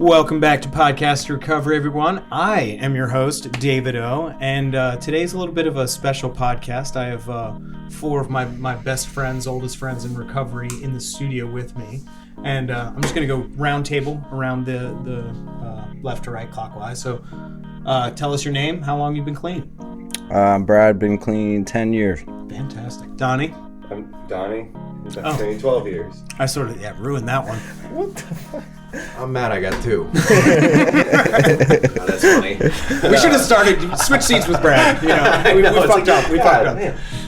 Welcome back to Podcast Recovery, everyone. I am your host, David O, and today's a little bit of a special podcast. I have four of my best friends, oldest friends in recovery in the studio with me, and I'm just going to go round table around the left to right clockwise. So tell us your name, how long you've been clean. I'm Brad, been clean 10 years. Fantastic. Donnie? I'm Donnie. I've been 12 years. I sort of ruined that one. What the fuck? I'm mad I got 2. Oh, that's funny. We should have switch seats with Brad. You know, we fucked up. We fucked up.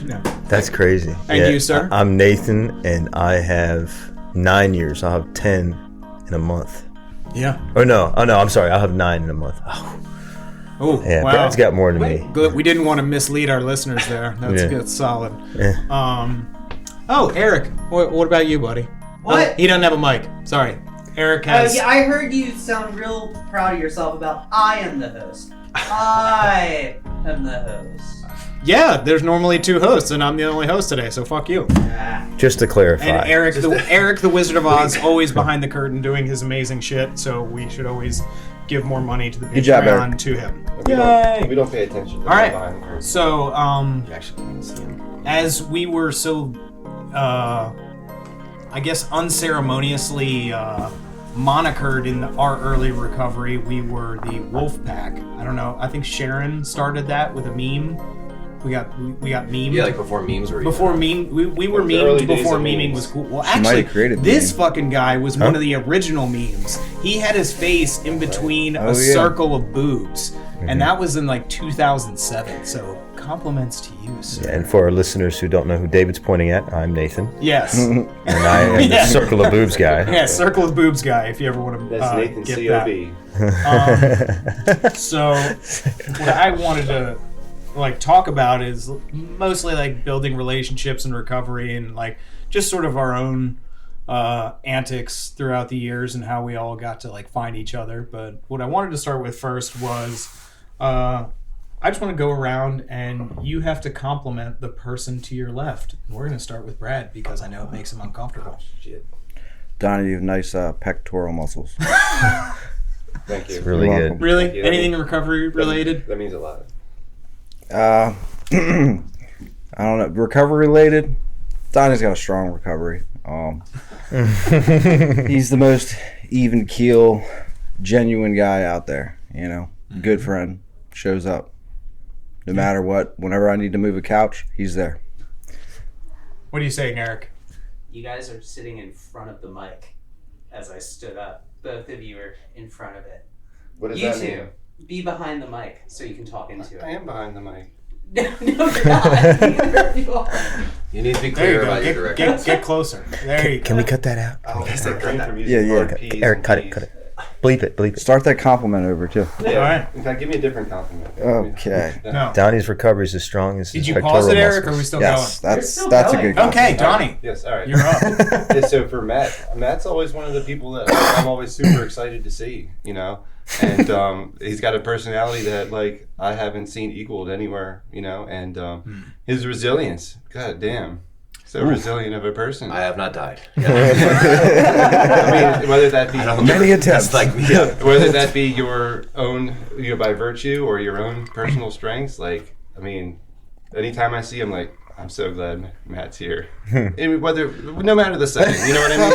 No. That's crazy. And you, sir? I'm Nathan, and I have 9 years. I'll have 10 in a month. Yeah. Oh, no, I'm sorry. I'll have 9 in a month. Oh, yeah, wow. Brad's got more than me. Good. We didn't want to mislead our listeners there. That's solid. Yeah. Eric, what about you, buddy? What? He doesn't have a mic. Sorry. Eric has... yeah, I heard you sound real proud of yourself about I am the host. I am the host. Yeah, there's normally 2 hosts, and I'm the only host today, so fuck you. Just to clarify. And Eric the Wizard of Oz, always behind the curtain doing his amazing shit, so we should always give more money to the Patreon to him. Yay! We don't pay attention to All right. behind the curtain. So, You actually can't see him. as we were so... I guess unceremoniously monikered in our early recovery, we were the Wolfpack. I don't know. I think Sharon started that with a meme. We got memed. Yeah, like before memes were before meme. We were memed before memeing was cool. Well, actually, this fucking guy was one of the original memes. He had his face in between a circle of boobs, and that was in like 2007. So compliments to you, sir. Yeah, and for our listeners who don't know who David's pointing at, I'm Nathan. Yes. And I am the circle of boobs guy. Yeah, circle of boobs guy, if you ever want to That's Nathan get C.O.B. that. So what I wanted to talk about is mostly like building relationships and recovery, and like just sort of our own antics throughout the years and how we all got to like find each other. But what I wanted to start with first was I just want to go around and you have to compliment the person to your left. And we're going to start with Brad because I know it makes him uncomfortable. Shit. Donnie, you have nice pectoral muscles. Thank you. It's really good. Really? Yeah, anything recovery related? That means a lot. I don't know. Recovery related? Donnie's got a strong recovery. He's the most even keel, genuine guy out there. You know, good friend, shows up. No matter what, whenever I need to move a couch, he's there. What are you saying, Eric? You guys are sitting in front of the mic as I stood up. Both of you are in front of it. What does you that two, mean? be behind the mic so you can talk into it. I am behind the mic. No, you're not. Neither of you are. You need to be There clear you go. about your direction. Get closer. There you go. Can we cut that out? Oh, that's that green from Yeah. Eric, cut it. Bleep it. Start that compliment over, too. Yeah. All right. In fact, give me a different compliment. Okay. No. Donnie's recovery is as strong as his Did you pectoral pause it, Eric, or are muscles. we still Yes, going? that's a good compliment. Okay, Donnie. Yes, all right. You're up. Yeah, so for Matt's always one of the people that I'm always super excited to see, you know? And he's got a personality that, like, I haven't seen equaled anywhere, you know? And his resilience, god damn. So resilient of a person. I have not died. I mean, whether that be Many attempts. whether that be your own, by virtue or your own personal strengths, like, I mean, anytime I see him, like, I'm so glad Matt's here. And no matter the setting, you know what I mean?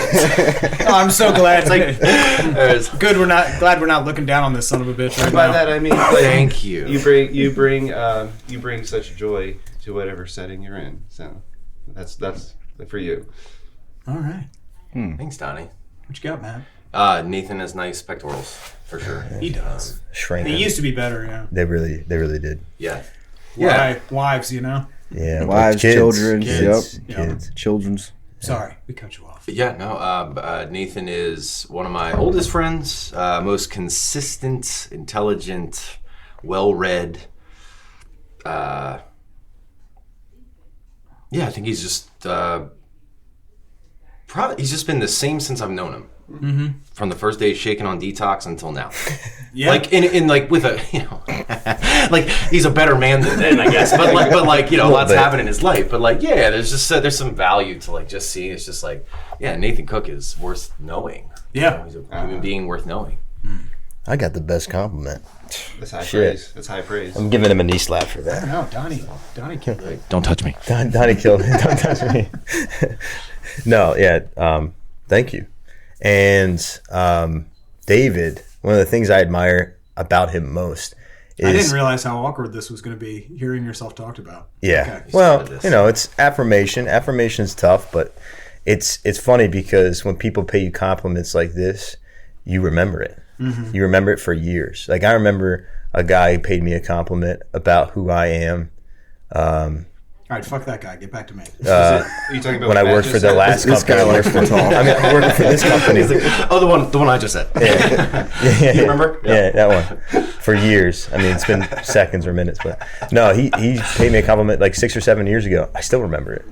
Oh, I'm so glad. It's like glad we're not looking down on this son of a bitch right By now. that I mean, like, Thank you. You bring such joy to whatever setting you're in. So that's for you. All right. Thanks, Donnie. What you got, man? Nathan has nice pectorals, for sure. He does. Shrinking. He used to be better, yeah. They really did. Yeah. Wives, you know? Yeah. Wives, kids, children, kids. children's. Sorry, we cut you off. Yeah, no, Nathan is one of my oldest friends, most consistent, intelligent, well-read. I think he's just he's just been the same since I've known him. Mm-hmm. From the first day shaking on detox until now. Yeah. Like in like with a like he's a better man than then, I guess. But like lots happened in his life. But like there's just there's some value to like just seeing. It's just like Nathan Cook is worth knowing. Yeah. He's a human being worth knowing. I got the best compliment. That's high Shit. praise. That's high praise. I'm giving him a knee slap for I that. don't know. Donnie killed it. Don't touch me. Donnie killed it. Don't touch me. No, yeah. Thank you. And David, one of the things I admire about him most is I didn't realize how awkward this was going to be, hearing yourself talked about. yeah. Okay. Well, this. it's affirmation. Affirmation's tough, but it's funny because when people pay you compliments like this, you remember it. You remember it for years. Like I remember a guy who paid me a compliment about who I am. All right, fuck that guy. Get back to me. Are you talking about When I what Matt worked for just the said? last This company guy I likes worked to for. talk. I mean, I worked for this company. Oh, the one I just said. Yeah. You remember? Yeah, that one. For years. I mean, it's been seconds or minutes, but no, he paid me a compliment like 6 or 7 years ago. I still remember it,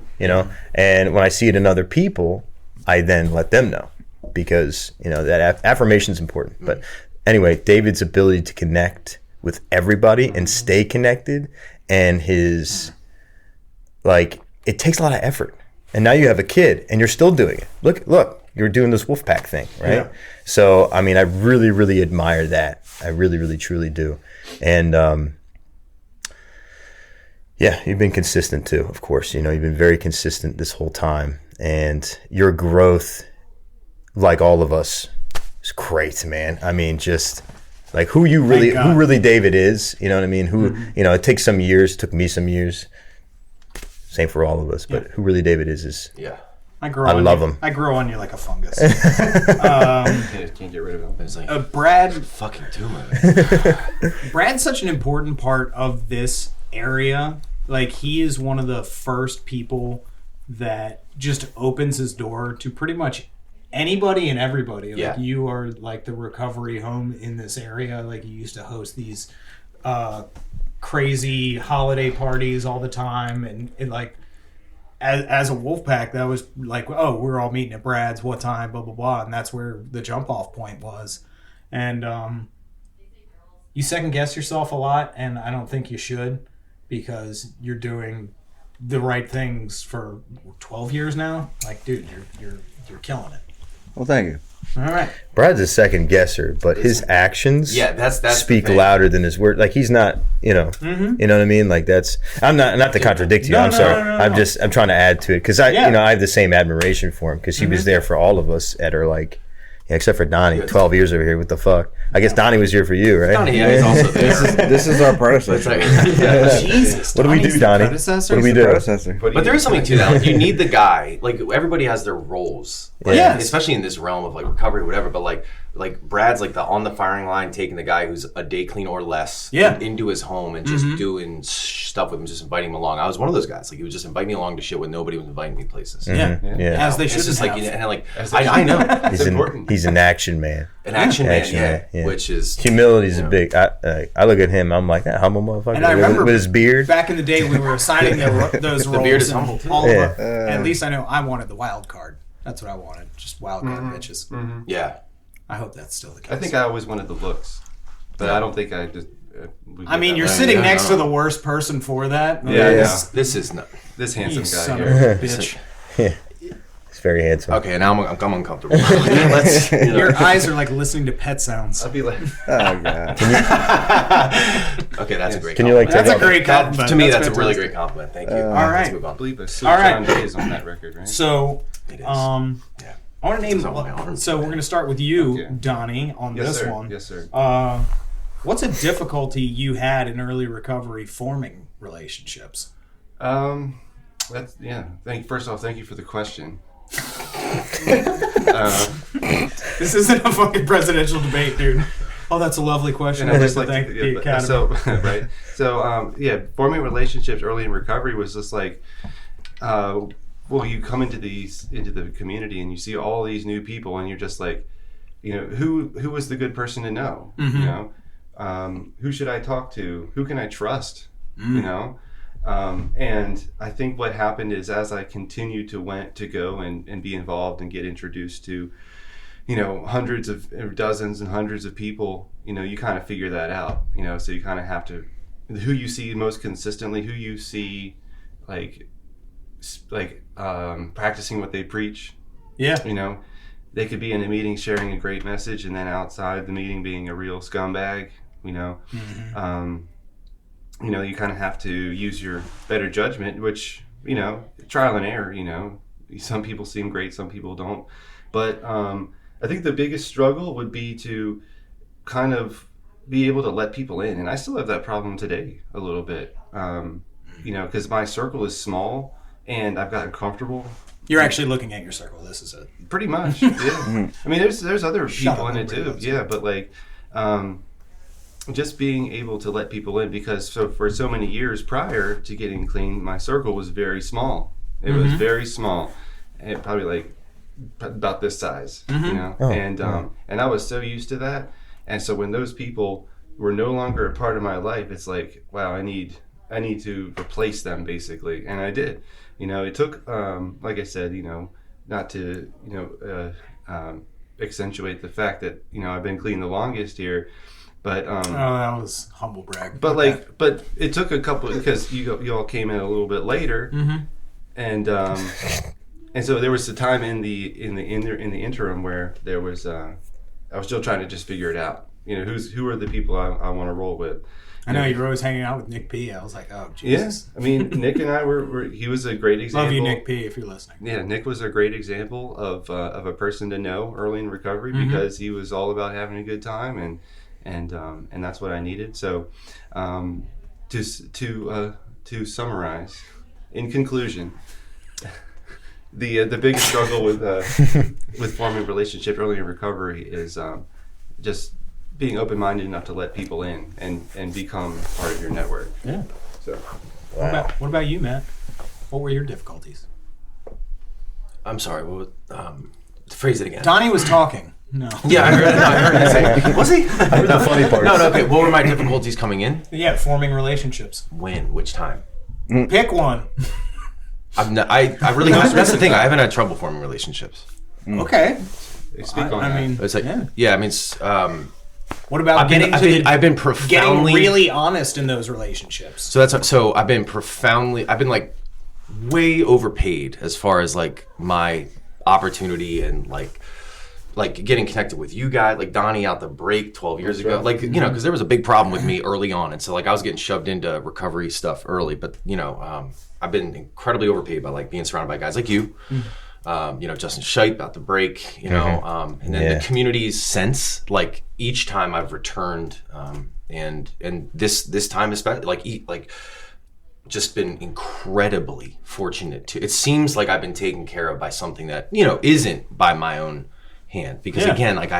And when I see it in other people, I then let them know because, that affirmation is important. But anyway, David's ability to connect with everybody and stay connected and his, it takes a lot of effort. And now you have a kid and you're still doing it. Look, you're doing this Wolfpack thing, right? Yeah. So, I mean, I really, really admire that. I really, really, truly do. And, yeah, you've been consistent too, of course. You've been very consistent this whole time. And your growth, like all of us, is great, man. I mean, just like who really David is, you know what I mean? Who, it takes some years, took me some years. Same for all of us, but who really David is Yeah. I love him. I grow on you like a fungus. Can't get rid of him. It's like Brad, fucking tumor. Brad's such an important part of this area. Like, he is one of the first people that just opens his door to pretty much anybody and everybody. Like, Yeah. you are like the recovery home in this area. Like, you used to host these crazy holiday parties all the time, and like as a Wolfpack, that was like, oh, we're all meeting at Brad's, what time, blah blah blah, and that's where the jump off point was. And you second guess yourself a lot, and I don't think you should, because you're doing the right things for 12 years now. Like, dude, you're killing it. Well, thank you. All right. Brad's a second guesser, but his actions that's speak the thing. louder than his word. Like, he's not, you know what I mean? Like, that's, I'm not to contradict you. No, I'm no, sorry. no, no, I'm no. just, I'm trying to add to it. Cause I have the same admiration for him, cause he was there for all of us at our, like, except for Donnie, 12 years over here. What the fuck? I guess Donnie was here for you, right? Donnie, yeah, he's also there. This is our predecessor. Jesus. What do we do, Donnie's the Donnie? predecessor? What do we He's the do? predecessor. But there is something to that. Like, you need the guy. Like, everybody has their roles. Like, Yes. especially in this realm of like recovery, or whatever. But like Brad's like the on the firing line, taking the guy who's a day clean or less into his home and just doing stuff with him, just inviting him along. I was one of those guys. Like, he would just invite me along to shit when nobody was inviting me places. Yeah. Yeah. As they It's should just have. like, and like I know It's important. He's an action man. an action man, yeah. which is Humility is a big. I look at him. I'm like that humble motherfucker. And I remember with his beard. back in the day, we were assigning those roles. beard is and humble, too. all Yeah. of at least I know I wanted the wild card. That's what I wanted. Just wild card bitches. yeah. I hope that's still the case. I think I always wanted the looks, but I don't think I just. I mean, you're sitting next to the worst person for that. Yeah, This is not this You handsome son guy of here. a bitch. He's very handsome. okay. Now I'm uncomfortable. Let's, Your eyes are like listening to pet sounds. I'll be like, Oh, God. okay, that's a great. Can you like compliment. That's a great That- compliment. to me, That's that's a really fantastic. great compliment. Thank you. All Let's right. move on. I believe I All right. John Day is on that record, right? So, It is. yeah. I want to name. It's on my arm. So we're going to start with you, Okay. Donnie, on Yes, this sir. one. Yes, sir. What's a difficulty you had in early recovery forming relationships? That's First off, thank you for the question. This isn't a fucking presidential debate, dude. Oh, that's a lovely question. And I'd I like just to like thank to, the Academy. so right. So forming relationships early in recovery was just like, well, you come into the community and you see all these new people and you're just like, who was the good person to know? You know, who should I talk to? Who can I trust? You know. And I think what happened is as I continued to go and be involved and get introduced to, hundreds of or dozens and hundreds of people, you kind of figure that out, so you kind of have to, who you see most consistently, who you see like practicing what they preach, Yeah. they could be in a meeting sharing a great message, and then outside the meeting being a real scumbag. You know, you kind of have to use your better judgment, which, trial and error. Some people seem great, some people don't. But I think the biggest struggle would be to kind of be able to let people in, and I still have that problem today a little bit. Because my circle is small, and I've gotten comfortable. You're actually looking at your circle. This is it. Pretty much. Yeah. I mean, there's other people in it too. Yeah, but like, just being able to let people in, because for so many years prior to getting clean, my circle was very small. It was very small, and probably like about this size, and I was so used to that. And so when those people were no longer a part of my life, it's like, wow, I need to replace them, basically. And I did. It took, like I said, not to, accentuate the fact that, I've been clean the longest here, but that was humble brag. But it took a couple, because you all came in a little bit later, and so there was a time in the interim where there was I was still trying to just figure it out. Who are the people I want to roll with. I know you were always hanging out with Nick P. I was like, oh, Jesus. Yeah, I mean, Nick and I he was a great example. Love you, Nick P., if you're listening. Yeah, Nick was a great example of a person to know early in recovery, because he was all about having a good time, and that's what I needed. So, to summarize, in conclusion, the biggest struggle with forming a relationship early in recovery is just being open-minded enough to let people in and become part of your network. Yeah. So, what about you, Matt? What were your difficulties? I'm sorry. Phrase it again. Donnie was talking. No. Yeah, I heard him say. Was he? I heard the funny part. No. Okay. What were my difficulties coming in? Yeah, forming relationships. When? Which time? Pick one. I really haven't. That's the thing. I haven't had trouble forming relationships. Okay. Speak on that. I mean, It's like, yeah. I mean, what about I've been profoundly really honest in those relationships? So I've been like way overpaid as far as like my opportunity and like getting connected with you guys, like Donnie out the break 12 years ago, like, because there was a big problem with me early on. And so like I was getting shoved into recovery stuff early, but I've been incredibly overpaid by like being surrounded by guys like you. Justin Shipe out the break, and then the community's sense, like each time I've returned, and this time especially, just been incredibly fortunate to. It seems like I've been taken care of by something that isn't by my own hand, because again, like I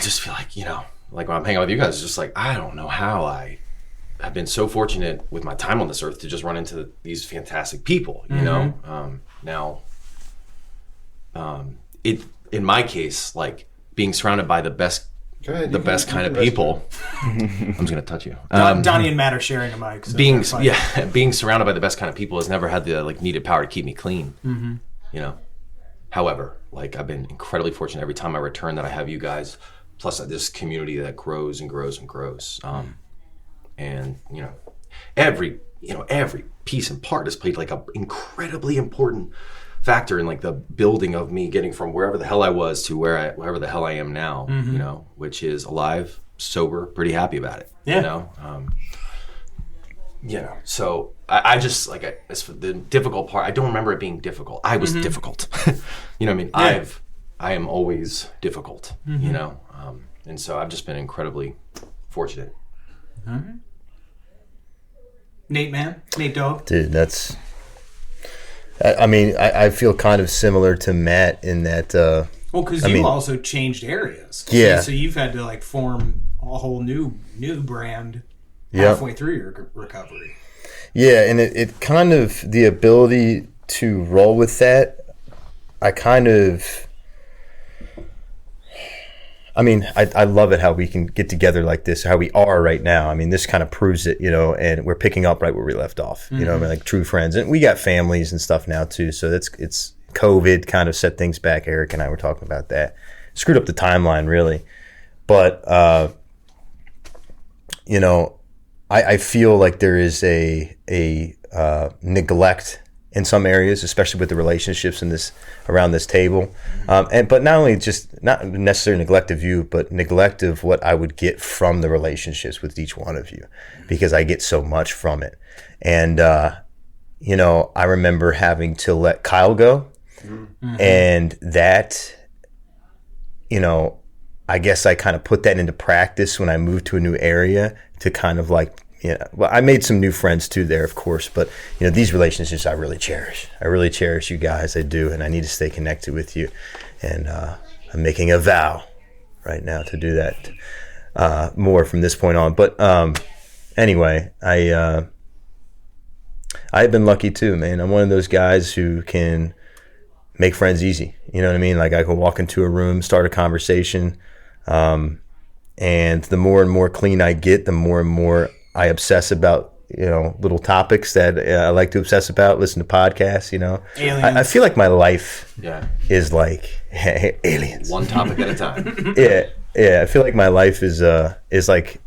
just feel like like when I'm hanging out with you guys, it's just like I don't know how I've been so fortunate with my time on this earth to just run into these fantastic people, now, in my case, like being surrounded by the best kind of people. I'm just gonna touch you. Donnie and Matt are sharing a mic. So being surrounded by the best kind of people has never had the needed power to keep me clean. However, like I've been incredibly fortunate every time I return that I have you guys, plus this community that grows and grows and grows. And every piece and part has played like a incredibly important factor in like the building of me getting from wherever the hell I was to wherever the hell I am now, which is alive, sober, pretty happy about it. So I just like as for the difficult part, I don't remember it being difficult. I was difficult. You know what I mean? Yeah. I am always difficult, and so I've just been incredibly fortunate. All right. Nate Dog. Dude, that's. I mean, I feel kind of similar to Matt in that. Well, because you also changed areas. Yeah. So you've had to like form a whole new brand halfway through your recovery. Yeah, and it kind of the ability to roll with that. I love it how we can get together like this, how we are right now. I mean, this kind of proves it, and we're picking up right where we left off, like true friends. And we got families and stuff now too. So it's COVID kind of set things back. Eric and I were talking about that. Screwed up the timeline really. But, I feel like there is a neglect in some areas, especially with the relationships in this around this table. But not only just not necessarily neglect of you, but neglect of what I would get from the relationships with each one of you, because I get so much from it. And you know, I remember having to let Kyle go, and that, you know, I guess I kind of put that into practice when I moved to a new area to kind of like, yeah, well, I made some new friends too there, of course, but you know, these relationships I really cherish. I really cherish you guys. I do, and I need to stay connected with you. And I'm making a vow right now to do that more from this point on. But anyway, I've been lucky too, man. I'm one of those guys who can make friends easy. You know what I mean? Like I can walk into a room, start a conversation, and the more and more clean I get, the more and more I obsess about, you know, little topics that I like to obsess about, listen to podcasts, you know. I feel like my life is like aliens. One topic at a time. Yeah. I feel like my life is like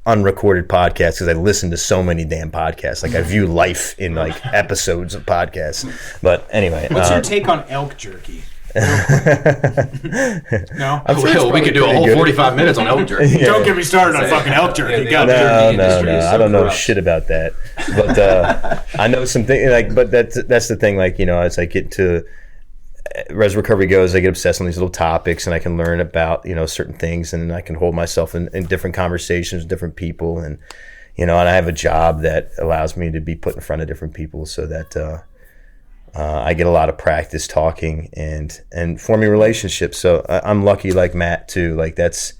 unrecorded podcasts because I listen to so many damn podcasts. Like I view life in like episodes of podcasts. But anyway. What's your take on elk jerky? No, Well, we could do a whole 45 minutes on elk jerky. Don't get me started on fucking elk jerky. No. I don't know shit about that. But I know some things. Like, but that's the thing. Like, you know, as I get to as recovery goes, I get obsessed on these little topics, and I can learn about, you know, certain things, and I can hold myself in different conversations with different people, and you know, and I have a job that allows me to be put in front of different people, so that I get a lot of practice talking and forming relationships. So I'm lucky, like Matt too. Like that's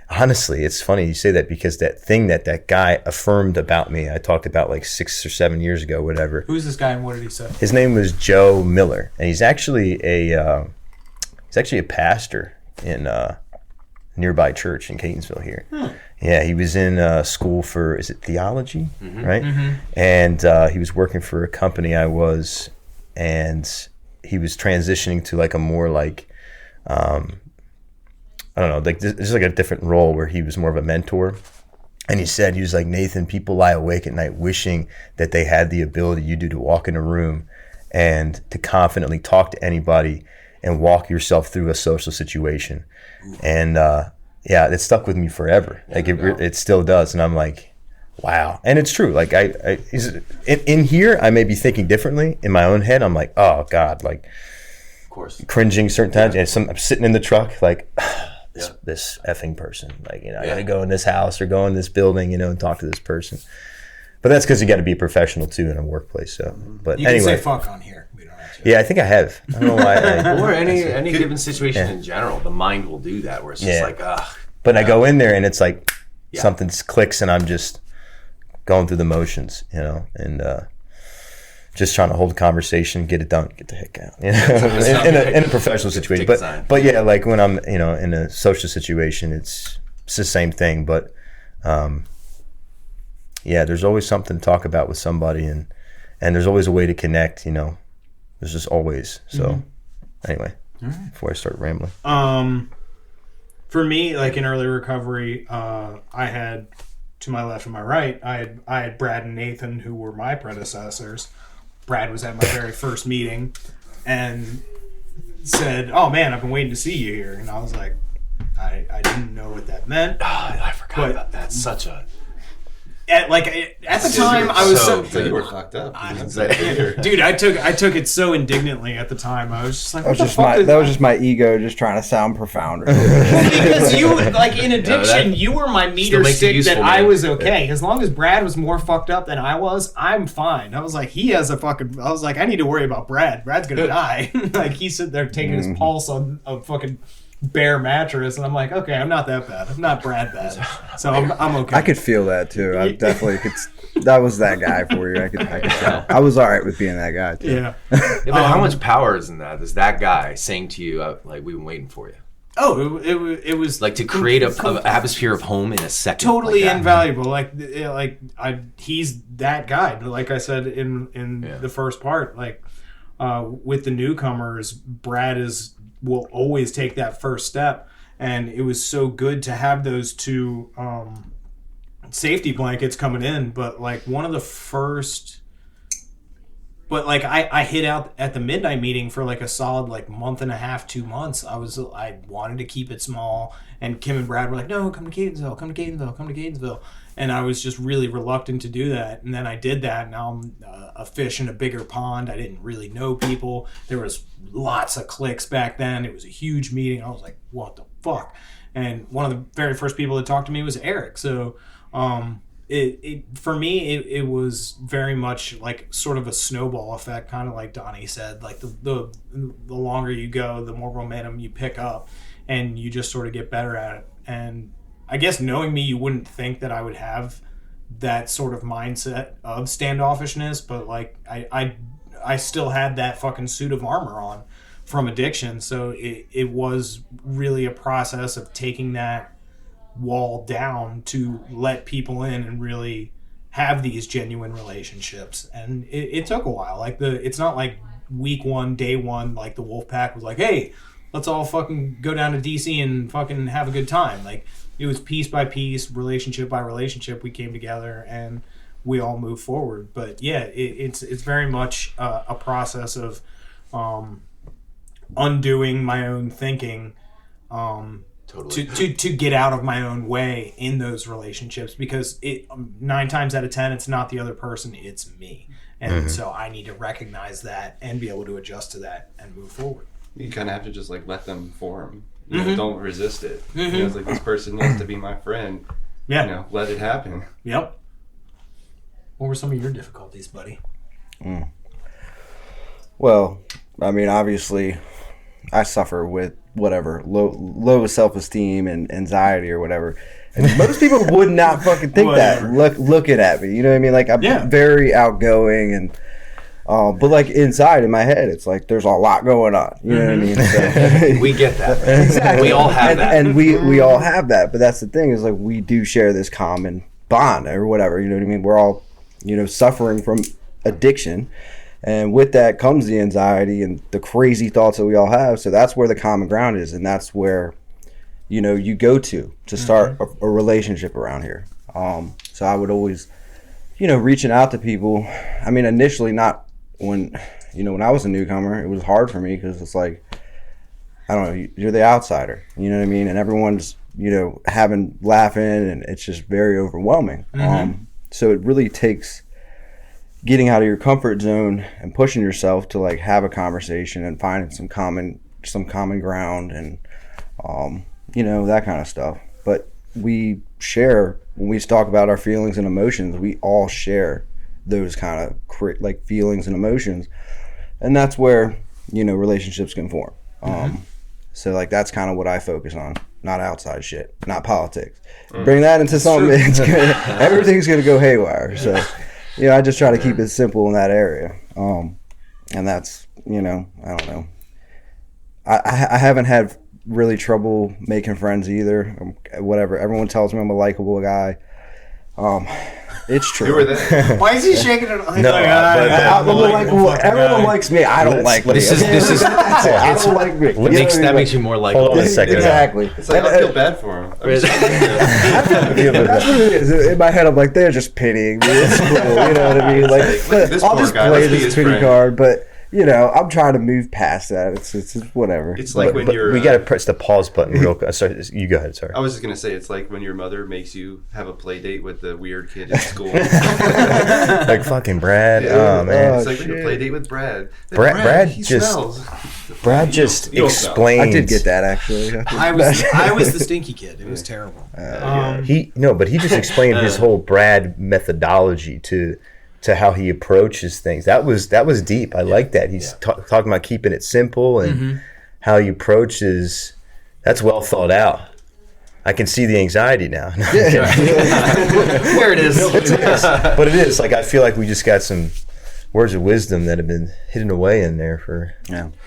honestly, it's funny you say that, because that thing that guy affirmed about me, I talked about like 6 or 7 years ago, whatever. Who's this guy and what did he say? His name was Joe Miller, and he's actually a pastor in a nearby church in Catonsville here. Yeah, he was in school for, is it theology, right? And he was working for a company and he was transitioning to like a more like I don't know, like this is like a different role where he was more of a mentor. And he said, he was like, Nathan, people lie awake at night wishing that they had the ability you do to walk in a room and to confidently talk to anybody and walk yourself through a social situation. And yeah, it stuck with me forever. Like it still does. And I'm like, wow. And it's true. Like in here, I may be thinking differently. In my own head, I'm like, oh God, like, of course, cringing certain times. And I'm sitting in the truck, like, this effing person. Like, you know, I got to go in this house or go in this building, you know, and talk to this person. But that's because you got to be professional too in a workplace. So, but you anyway, can say fuck on here. We don't have to. Yeah, I think I have. I don't know why. Or any given situation in general, the mind will do that, where it's just like, ugh. But I go in there and it's like something clicks, and I'm just going through the motions, you know, and just trying to hold a conversation, get it done, get the heck out, you know, in a professional situation. But yeah, like when I'm, you know, in a social situation, it's the same thing. But yeah, there's always something to talk about with somebody, and there's always a way to connect, you know. There's just always. So anyway, before I start rambling. For me, like in early recovery, I had, to my left and my right, I had Brad and Nathan, who were my predecessors. Brad was at my very first meeting and said, "Oh man, I've been waiting to see you here." And I was like, I didn't know what that meant. Oh, I forgot about that. Such a... At the time, I was so you were fucked up. Dude, I took it so indignantly at the time. I was just like, that was just my ego just trying to sound profound. Because you, like in addiction, you were my meter stick that I was okay. As long as Brad was more fucked up than I was, I'm fine. I was like, I need to worry about Brad. Brad's gonna die. Like he's sitting there taking his pulse on a fucking bare mattress, and I'm like, okay, I'm not that bad. I'm not Brad bad, so I'm okay. I could feel that too. I definitely could. That was that guy for you. I could tell. I was all right with being that guy too. Yeah. But how much power is in that? Is that guy saying to you, like, we've been waiting for you? Oh, it was like to create an atmosphere of home in a second. Totally like invaluable. He's that guy. Like I said in the first part, like with the newcomers, Brad will always take that first step, and it was so good to have those two safety blankets coming in. But like one of the first But like I hit out at the midnight meeting for like a solid like month and a half, 2 months. I wanted to keep it small, and Kim and Brad were like, no, come to Catonsville. And I was just really reluctant to do that. And then I did that. Now I'm a fish in a bigger pond. I didn't really know people. There was lots of cliques back then. It was a huge meeting. I was like, what the fuck? And one of the very first people that talked to me was Eric. So for me, it was very much like sort of a snowball effect, kind of like Donnie said. Like the longer you go, the more momentum you pick up, and you just sort of get better at it. And I guess knowing me, you wouldn't think that I would have that sort of mindset of standoffishness, but like I still had that fucking suit of armor on from addiction. So it was really a process of taking that wall down to let people in and really have these genuine relationships. And it took a while. Like it's not like week 1, day 1, like the Wolfpack was like, hey, let's all fucking go down to DC and fucking have a good time. Like, it was piece by piece, relationship by relationship, we came together and we all moved forward. But yeah, it's very much a process of undoing my own thinking to get out of my own way in those relationships, because 9 times out of 10 it's not the other person, it's me. And so I need to recognize that and be able to adjust to that and move forward. You kind of have to just like let them form. You know, don't resist it. You know, it's like, this person needs to be my friend. Yeah. You know, let it happen. Yep. What were some of your difficulties, buddy? Well, I mean, obviously, I suffer with whatever low self-esteem and anxiety or whatever. And most people would not fucking think that. Looking at me, you know what I mean? Like, I'm very outgoing and. But like inside in my head, it's like there's a lot going on. You know what I mean? So, we get that. Exactly. We all have that. And we all have that. But that's the thing, is like we do share this common bond or whatever. You know what I mean? We're all, suffering from addiction. And with that comes the anxiety and the crazy thoughts that we all have. So that's where the common ground is. And that's where, you go to start a relationship around here. So I would always, reaching out to people. I mean, initially not when I was a newcomer, it was hard for me because it's like, I don't know, you're the outsider, you know what I mean? And everyone's, laughing, and it's just very overwhelming. So it really takes getting out of your comfort zone and pushing yourself to like have a conversation and finding some common ground and, that kind of stuff. But we share, when we talk about our feelings and emotions, we all share those kind of like feelings and emotions, and that's where relationships can form. So like that's kind of what I focus on, not outside shit, not politics. Bring that into something, it's everything's gonna go haywire. So I just try to keep it simple in that area, and that's I don't know. I haven't had really trouble making friends either. Whatever, everyone tells me I'm a likable guy. It's true. Who are they? Why is he shaking it? Everyone likes me. I don't like me. This is I don't like me. That makes you more likable. Hold on a second. Exactly. It's like, I feel bad for him. That's what it is. In my head, I'm like, they're just pitying me. It's cool. You know what I mean? Like, I'll just play this pity card, but. I'm trying to move past that. It's whatever. It's like when you're... We got to press the pause button real quick. Sorry, you go ahead. Sorry. I was just going to say, it's like when your mother makes you have a play date with the weird kid at school. Like fucking Brad. Yeah. Oh, man. It's like when you play date with Brad. Brad he just... smells. Brad just You don't explained... I did get that, actually. I was the stinky kid. It was terrible. But he just explained his whole Brad methodology to how he approaches things. That was deep. I like that. He's talking about keeping it simple and how he approaches. That's well thought out. I can see the anxiety now. There it is. But it is. Like, I feel like we just got some words of wisdom that have been hidden away in there for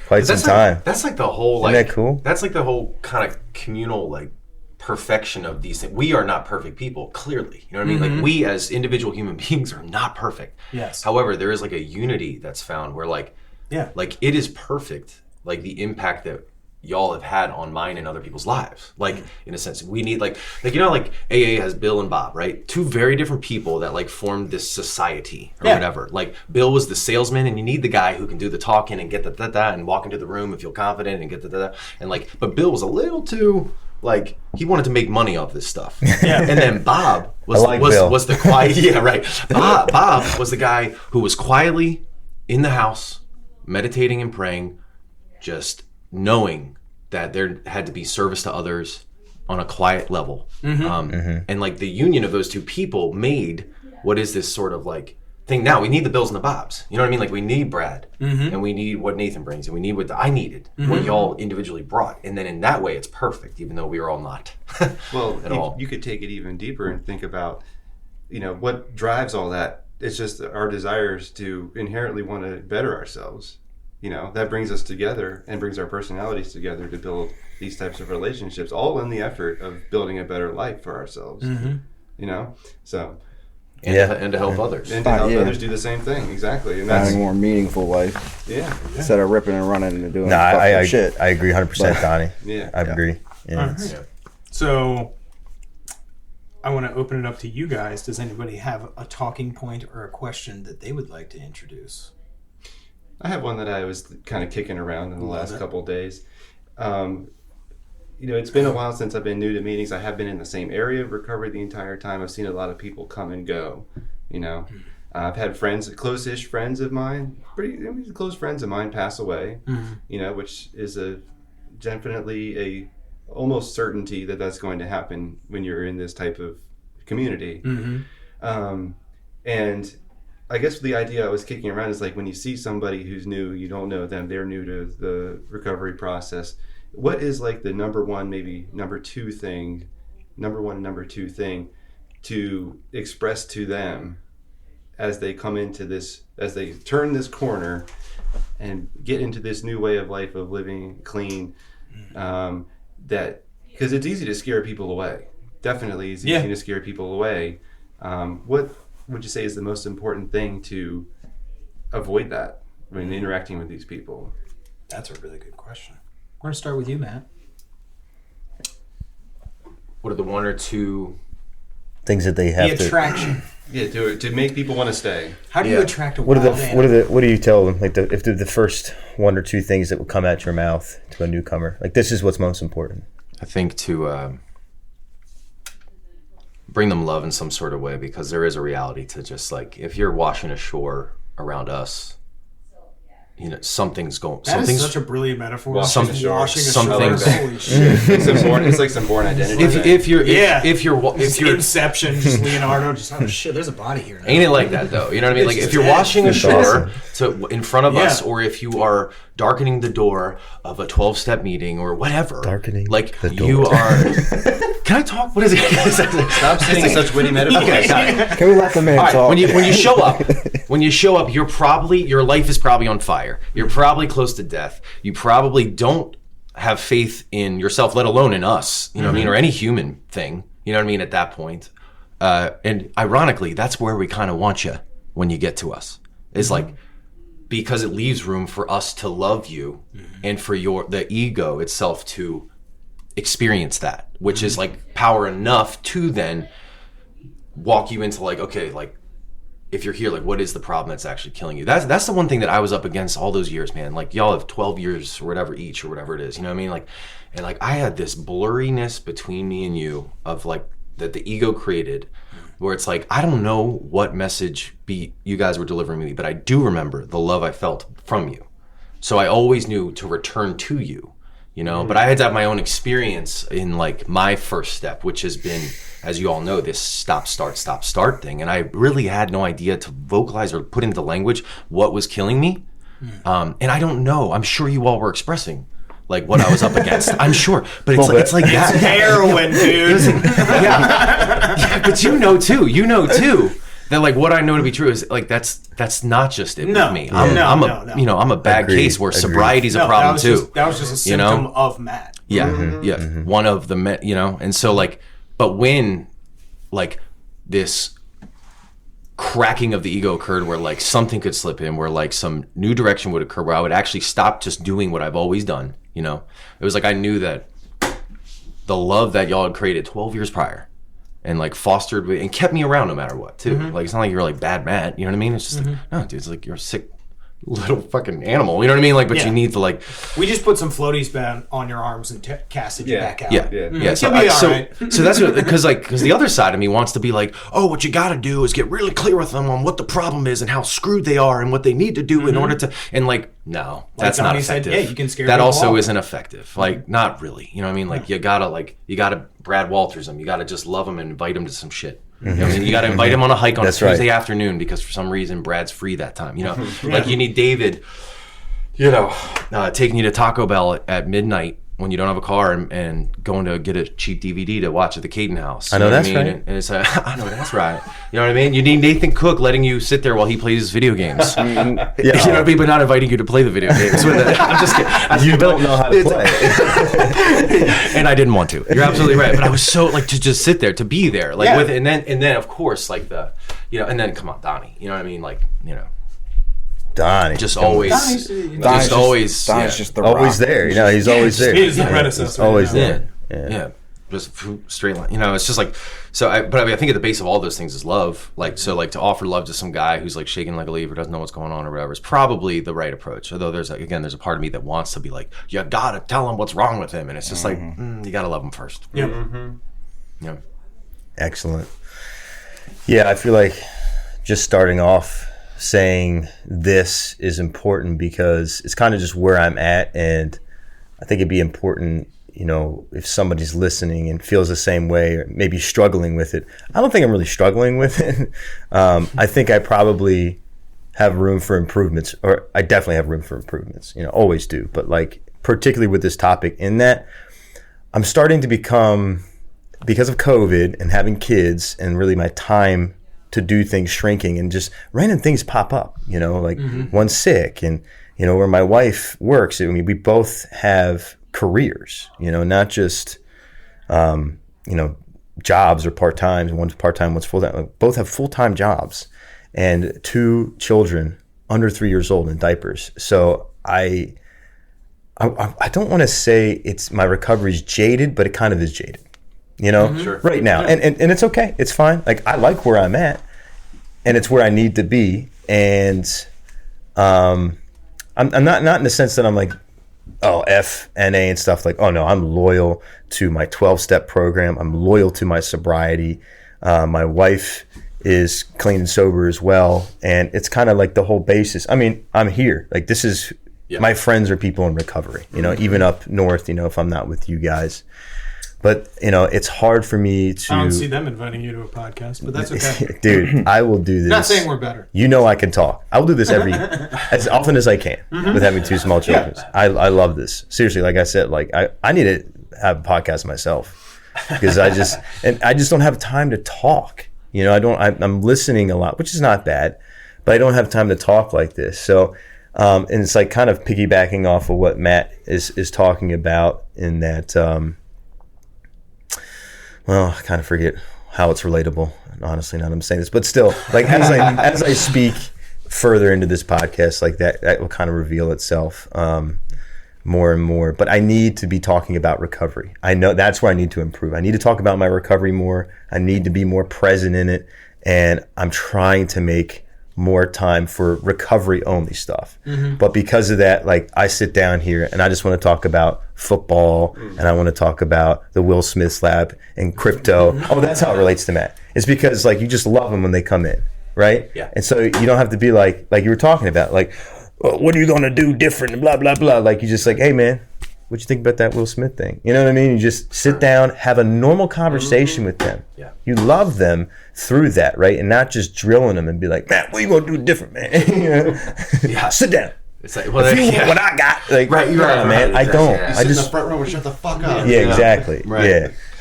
quite some time. That's like the whole, like... Isn't that cool? That's like the whole kind of communal, like, perfection of these things. We are not perfect people, clearly. You know what I mean? Like, we as individual human beings are not perfect. Yes. However, there is like a unity that's found where like it is perfect. Like the impact that y'all have had on mine and other people's lives. Like, in a sense, we need like AA has Bill and Bob, right? Two very different people that like formed this society or whatever. Like, Bill was the salesman, and you need the guy who can do the talking and get the and walk into the room and feel confident and get the and like, but Bill was a little too like, he wanted to make money off this stuff. Yeah. And then Bob was the quiet Bob was the guy who was quietly in the house meditating and praying, just knowing that there had to be service to others on a quiet level. And like the union of those two people made what is this sort of like thing. Now we need the Bills and the Bobs. You know what I mean? Like, we need Brad, and we need what Nathan brings, and we need what I needed, what y'all individually brought. And then in that way, it's perfect, even though we are all not. Well, at all. You could take it even deeper and think about, what drives all that. It's just our desires to inherently want to better ourselves. That brings us together and brings our personalities together to build these types of relationships, all in the effort of building a better life for ourselves. So. And to help others. And to help others do the same thing, exactly. And that's having a more meaningful life. Yeah. Instead of ripping and running and doing shit. I agree 100%, Donnie. Yeah. I agree. Yeah. Right. So I want to open it up to you guys. Does anybody have a talking point or a question that they would like to introduce? I have one that I was kind of kicking around in the last couple of days. It's been a while since I've been new to meetings. I have been in the same area of recovery the entire time. I've seen a lot of people come and go. I've had close-ish friends of mine, pretty close friends of mine pass away. Which is definitely a almost certainty that that's going to happen when you're in this type of community. And I guess the idea I was kicking around is like, when you see somebody who's new, you don't know them, they're new to the recovery process. What is like the number one and number two thing to express to them as they come into this, as they turn this corner and get into this new way of life of living clean? That, because it's easy to scare people away. Definitely it's easy to scare people away. What would you say is the most important thing to avoid that when interacting with these people? That's a really good question. We're going to start with you, Matt. What are the one or two things that they have the attraction? To make people want to stay. How do you attract a wild animal? What do you tell them? Like, if they're the first one or two things that would come out your mouth to a newcomer, like, this is what's most important. I think to bring them love in some sort of way, because there is a reality to just like, if you're washing ashore around us, something's going. That is such a brilliant metaphor. Something's holy shit! It's like some born identity. If you're Inception, just Leonardo, just shit. There's a body here. Ain't it like that though? You know what I mean? Like, if you're washing ashore in front of us, or if you are darkening the door of a 12-step meeting or whatever, darkening like the door. You are. Can I talk? What is it? Stop saying such witty metaphors. Can we let the man talk? When you show up, your life is probably on fire. You're probably close to death. You probably don't have faith in yourself, let alone in us. You know what I mean, or any human thing. You know what I mean? At that point, and ironically, that's where we kind of want you when you get to us. Is like, because it leaves room for us to love you, and for the ego itself to experience that, which is like power enough to then walk you into like, okay, like, if you're here, like, what is the problem that's actually killing you? That's the one thing that I was up against all those years, man. Like, y'all have 12 years or whatever each, or whatever it is, you know what I mean? Like, and like, I had this blurriness between me and you of like, that the ego created, where it's like, I don't know what message you guys were delivering me, but I do remember the love I felt from you. So I always knew to return to you, but I had to have my own experience in like my first step, which has been, as you all know, this stop, start thing. And I really had no idea to vocalize or put into language what was killing me. And I don't know, I'm sure you all were expressing like what I was up against. I'm sure, but it's like that. It's heroin, dude. Yeah, but you know too, that like what I know to be true is like, that's not just it with me. I'm a bad case where sobriety's a problem too. That was just a symptom of Matt. Yeah, one of the men, and so like, but when like this cracking of the ego occurred, where like something could slip in, where like some new direction would occur, where I would actually stop just doing what I've always done You know, it was like I knew that the love that y'all had created 12 years prior and like fostered and kept me around no matter what too. Like, it's not like you're like bad Matt, you know what I mean? It's just like, no, dude, it's like you're a sick little fucking animal, you know what I mean? Like, but you need to like. We just put some floaties down on your arms and casted you back out. Yeah. So that's because the other side of me wants to be like, oh, what you got to do is get really clear with them on what the problem is and how screwed they are and what they need to do in order to, and like, no, that's not effective. Said, you can scare that people also off. Isn't effective. Like, not really. You know what I mean? Like, you gotta Brad Walters them. You gotta just love them and invite them to some shit. You know what I mean? You got to invite him on a hike on a Tuesday afternoon because for some reason Brad's free that time. You know, like you need David, you know, taking you to Taco Bell at midnight when you don't have a car and going to get a cheap DVD to watch at the Caden House. I know that's right. And it's I know that's right. You know what I mean? You need Nathan Cook letting you sit there while he plays his video games. You know what I mean? But not inviting you to play the video games. I'm just kidding. You don't know how to play. And I didn't want to. You're absolutely right. But I was so like to just sit there, to be there, like with, and then of course like the, you know, and then come on, Donnie. You know what I mean? Like, you know. Donnie. Just always. Donnie's just the always rock. there. You know, he's always there. He's the predecessor. Always Yeah. there. Yeah. Just straight line. You know, it's just like, so I mean, I think at the base of all those things is love. Like, so like to offer love to some guy who's like shaking like a leaf or doesn't know what's going on or whatever is probably the right approach. Although there's like, again, there's a part of me that wants to be like, you gotta tell him what's wrong with him. And it's just like, you gotta love him first. Yeah. Excellent. Yeah, I feel like just starting off saying this is important because it's kind of just where I'm at, and I think it'd be important, you know, if somebody's listening and feels the same way or maybe struggling with it. I don't think I'm really struggling with it. I think I probably have room for improvements, or I definitely have room for improvements, you know, always do, but like particularly with this topic, in that I'm starting to become, because of COVID and having kids and really my time to do things shrinking, and just random things pop up, you know, like one's sick, and, you know, where my wife works, I mean, we both have careers, you know, not just, you know, jobs or part-time, one's part-time, one's full-time, like, both have full-time jobs and 2 children under 3 years old in diapers. So I don't want to say it's my recovery's jaded, but it kind of is jaded. You know, right now. And it's okay. It's fine. Like, I like where I'm at, and it's where I need to be. And I'm not in the sense that I'm like, oh, F, NA and stuff. Like, oh, no, I'm loyal to my 12-step program. I'm loyal to my sobriety. My wife is clean and sober as well. And it's kind of like the whole basis. I mean, I'm here. Like, this is, my friends are people in recovery, you know, even up north, you know, if I'm not with you guys. But, you know, it's hard for me to... I don't see them inviting you to a podcast, but that's okay. Dude, I will do this. Not saying we're better. You know I can talk. I will do this as often as I can with having 2 small children. I love this. Seriously, like I said, like I need to have a podcast myself because I just don't have time to talk. You know, I'm listening a lot, which is not bad, but I don't have time to talk like this. So, and it's like kind of piggybacking off of what Matt is talking about in that... well, I kind of forget how it's relatable. Honestly, now that I'm saying this, but still, like as I speak further into this podcast, like that will kind of reveal itself more and more. But I need to be talking about recovery. I know that's where I need to improve. I need to talk about my recovery more. I need to be more present in it, and I'm trying to make more time for recovery only stuff. But because of that, like, I sit down here and I just want to talk about football and I want to talk about the Will Smith lab and crypto. Oh, that's how it relates to Matt. It's because, like, you just love them when they come in, right? Yeah. And so you don't have to be like you were talking about, like, well, what are you going to do different and blah, blah, blah. Like, you just like, hey, man, what you think about that Will Smith thing? You know what I mean? You just sit down, have a normal conversation with them. Yeah. You love them through that, right? And not just drilling them and be like, man, what you gonna do different, man? You know? Sit down. It's like, well, If you want what I got, like, Right, you're right, man. right. I don't. Yeah. I Sit in the just, front row and shut the fuck up. yeah, exactly. Right.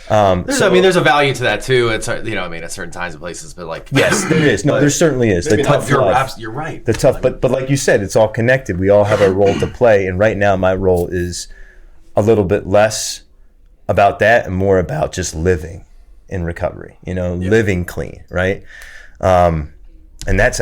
Yeah. There's a value to that too. It's, you know, I mean, at certain times and places, but like, Yes, there is. No, there certainly is. The tough love. You're right. The tough, but like you said, it's all connected. We all have our role to play, and right now my role is a little bit less about that and more about just living in recovery. You know, living clean, right? And that's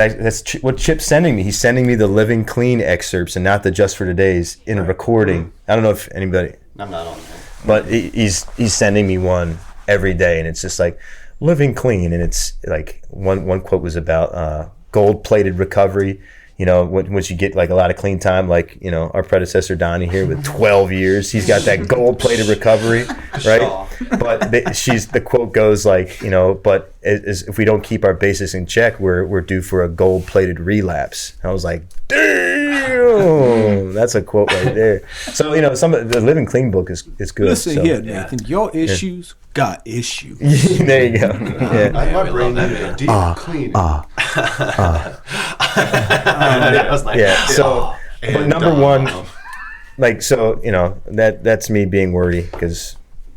what Chip's sending me. He's sending me the Living Clean excerpts and not the Just for Today's in a recording. I don't know if anybody. I'm not on there. But he's sending me one every day, and it's just like Living Clean, and it's like one quote was about gold-plated recovery. You know, once you get like a lot of clean time, like, you know, our predecessor Donnie here with 12 years, he's got that gold-plated recovery, right? But the quote goes like, you know, but if we don't keep our basics in check, we're due for a gold-plated relapse. And I was like, damn, that's a quote right there. So, you know, the Living Clean book is good. Listen so. here, Nathan, your issues got issues. There you go. Yeah. My brain needed deep cleaning. That was like, Yeah. So, but number one, like, so, you know, that's me being wordy because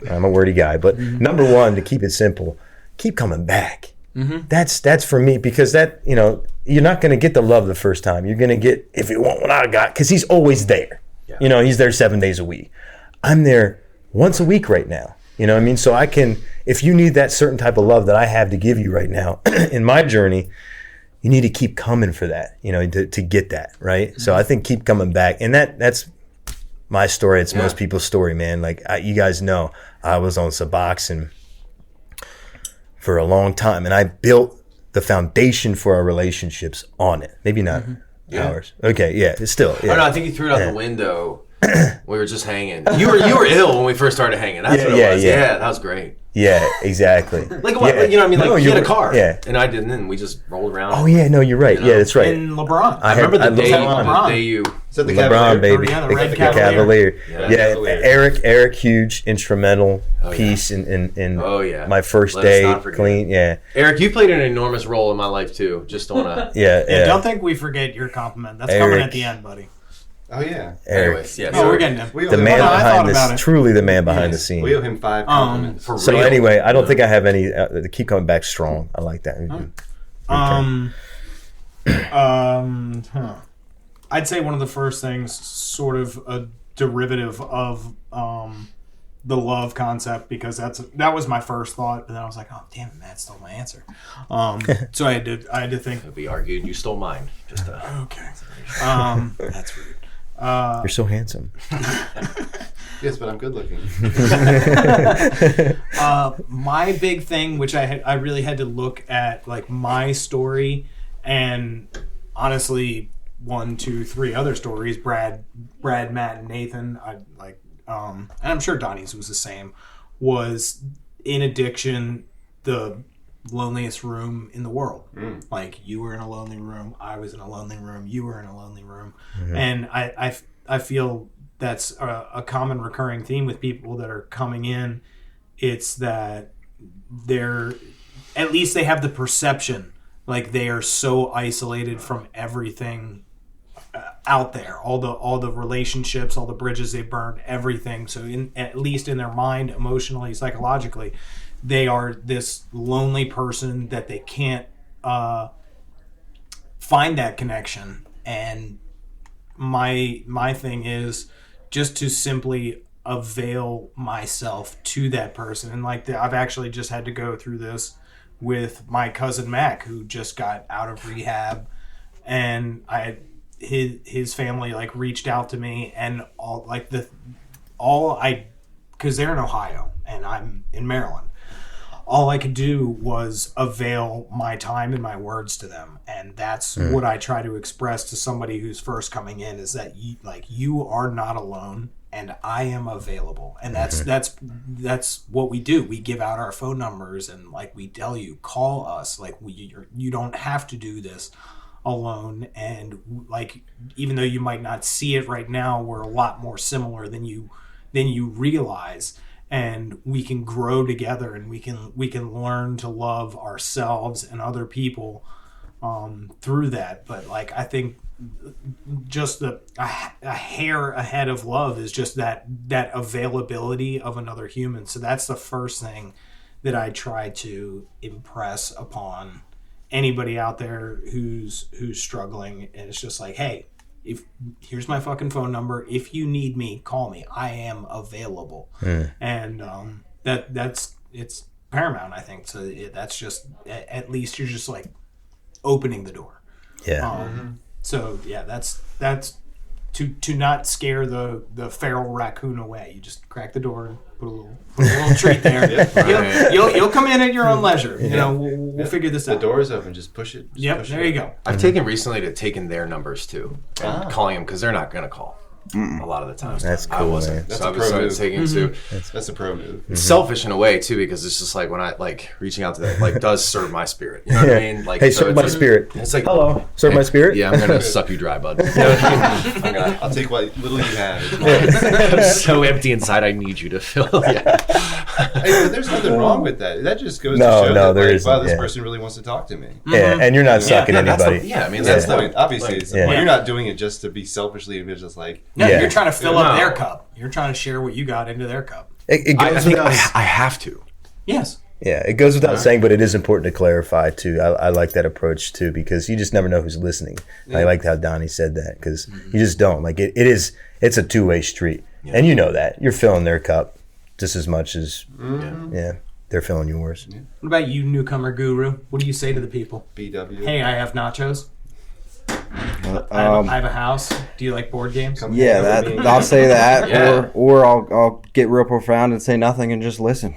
I'm a wordy guy. But number one, to keep it simple, keep coming back. Mm-hmm. That's for me, because that, you know, you're not going to get the love the first time. You're going to get, if you want what I got, because he's always there. Yeah. You know, he's there 7 days a week. I'm there once a week right now. You know what I mean? So I can, if you need that certain type of love that I have to give you right now in my journey, you need to keep coming for that, you know, to get that, right? Mm-hmm. So I think keep coming back. And that's my story. It's most people's story, man. Like, you guys know, I was on Suboxone for a long time, and I built the foundation for our relationships on it. Maybe not ours. Okay, yeah, it's still. Yeah. Oh, no, I think you threw it out the window. We were just hanging. You were ill when we first started hanging. That's what it was. Yeah, that was great. Yeah, exactly. Like what? You know what I mean? Like, you had a car. Yeah. And I didn't, and we just rolled around. Oh, yeah, no, you're right. You know? Yeah, that's right. And LeBron. I remember the day you... Is that the LeBron, baby. Yeah, the the Red Cavalier. Yeah, Eric, huge instrumental piece in my first day clean. Yeah. Eric, you played an enormous role in my life, too. Just don't want to... Yeah, don't think we forget your compliment. That's coming at the end, buddy. Oh, yeah. Anyways, yeah. We're getting him. The man behind this, truly the man behind the scene. We owe him 5 compliments. For so real. anyway, I don't think I have any, to keep coming back strong. I like that. I'd say one of the first things, sort of a derivative of the love concept, because that was my first thought, but then I was like, oh damn it, Matt stole my answer. So I had to think. We argued. You stole mine. Just okay. That's rude. You're so handsome. Yes, but I'm good looking. My big thing, which I really had to look at, like, my story, and honestly 1, 2, 3 other stories, Brad, Matt, and Nathan, and I'm sure Donnie's was the same, was in addiction, the loneliest room in the world. Like, you were in a lonely room, I was in a lonely room, you were in a lonely room. And I feel that's a common recurring theme with people that are coming in. It's that at least they have the perception, like, they are so isolated from everything out there, all the relationships, all the bridges they burned, everything. So at least in their mind, emotionally, psychologically, they are this lonely person that they can't find that connection. And my thing is just to simply avail myself to that person. And like I've actually just had to go through this with my cousin Mac, who just got out of rehab, and his family like reached out to me, and because they're in Ohio and I'm in Maryland, all I could do was avail my time and my words to them. And that's what I try to express to somebody who's first coming in, is that you are not alone, and I am available. And that's what we do. We give out our phone numbers, and like, we tell you, call us. Like, you don't have to do this alone. And like, even though you might not see it right now, we're a lot more similar than you realize. And we can grow together, and we can learn to love ourselves and other people through that. But like, I think just a hair ahead of love is just that availability of another human. So that's the first thing that I try to impress upon anybody out there who's struggling. And it's just like, hey, here's my fucking phone number. If you need me, call me. I am available. And it's paramount, I think. So that's just, at least you're just like, opening the door. Yeah. So yeah, that's to not scare the feral raccoon away. You just crack the door and put a little treat there. You'll come in at your own leisure. You know, we'll figure this out. The door's open. Just push it. There you go. I've taken recently to taking their numbers too and calling them because they're not going to call. A lot of the time. That's cool, I wasn't. man. That's So a I've pro started move. taking to. That's a pro move. It's selfish in a way too because it's just like when I like reaching out to them like does serve my spirit. You know what I mean? Like Hey, so serve it's my just- spirit. It's like Hello. Serve my spirit? Yeah, I'm gonna suck you dry, bud. You know what I mean? I'll take what little you have. I'm so empty inside. I need you to fill. Yeah. Hey, but there's nothing wrong with that. That just goes No, to show no, that there like, isn't, wow, this yeah. person really wants to talk to me. Yeah, and you're not sucking that's the- anybody. yeah, I mean That's that's the point. Obviously, it's the point. Yeah. You're not doing it just to be selfishly and just like. No, Yeah. you're trying to fill up No. their cup. You're trying to share what you got into their cup. It I goes think without, I have to. Yes. yeah, it goes without saying, but it is important to clarify too. I like that approach too because you just never know who's listening. I liked how Donnie said that because you just don't. Like it's a two-way street, and you know that you're filling their cup just as much as they're filling yours. What about you, newcomer guru? What do you say to the people? BW. Hey, I have nachos. I have a house. Do you like board games? Yeah, that I'll say that, Yeah. or I'll get real profound and say nothing and just listen.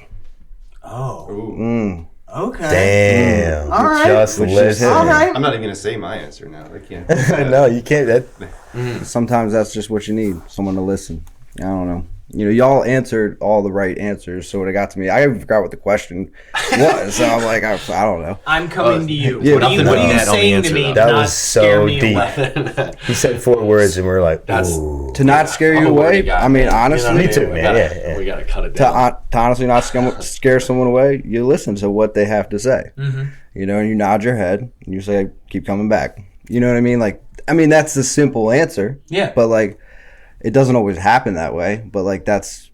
Oh, Ooh. okay. Damn, All right. just Which is listen. All right. I'm not even gonna say my answer now. I can't. No, you can't. That Sometimes that's just what you need, someone to listen. I don't know. You know, y'all answered all the right answers, so when it got to me, I even forgot what the question was. So I'm like, I don't know. I'm coming to you. Yeah, what are you, nothing what are you net on the saying to answer, me? though. That Not was scare so me deep. away. he said 4 words, and we're like, That's- ooh. To not scare you away, I mean, honestly, Me too, man. Yeah. We gotta cut it to, down. to honestly not scare someone away, you listen to what they have to say. You know, and you nod your head and you say, keep coming back. You know what I mean? Like, I mean, that's the simple answer. Yeah. But, like, it doesn't always happen that way. But, like, that's,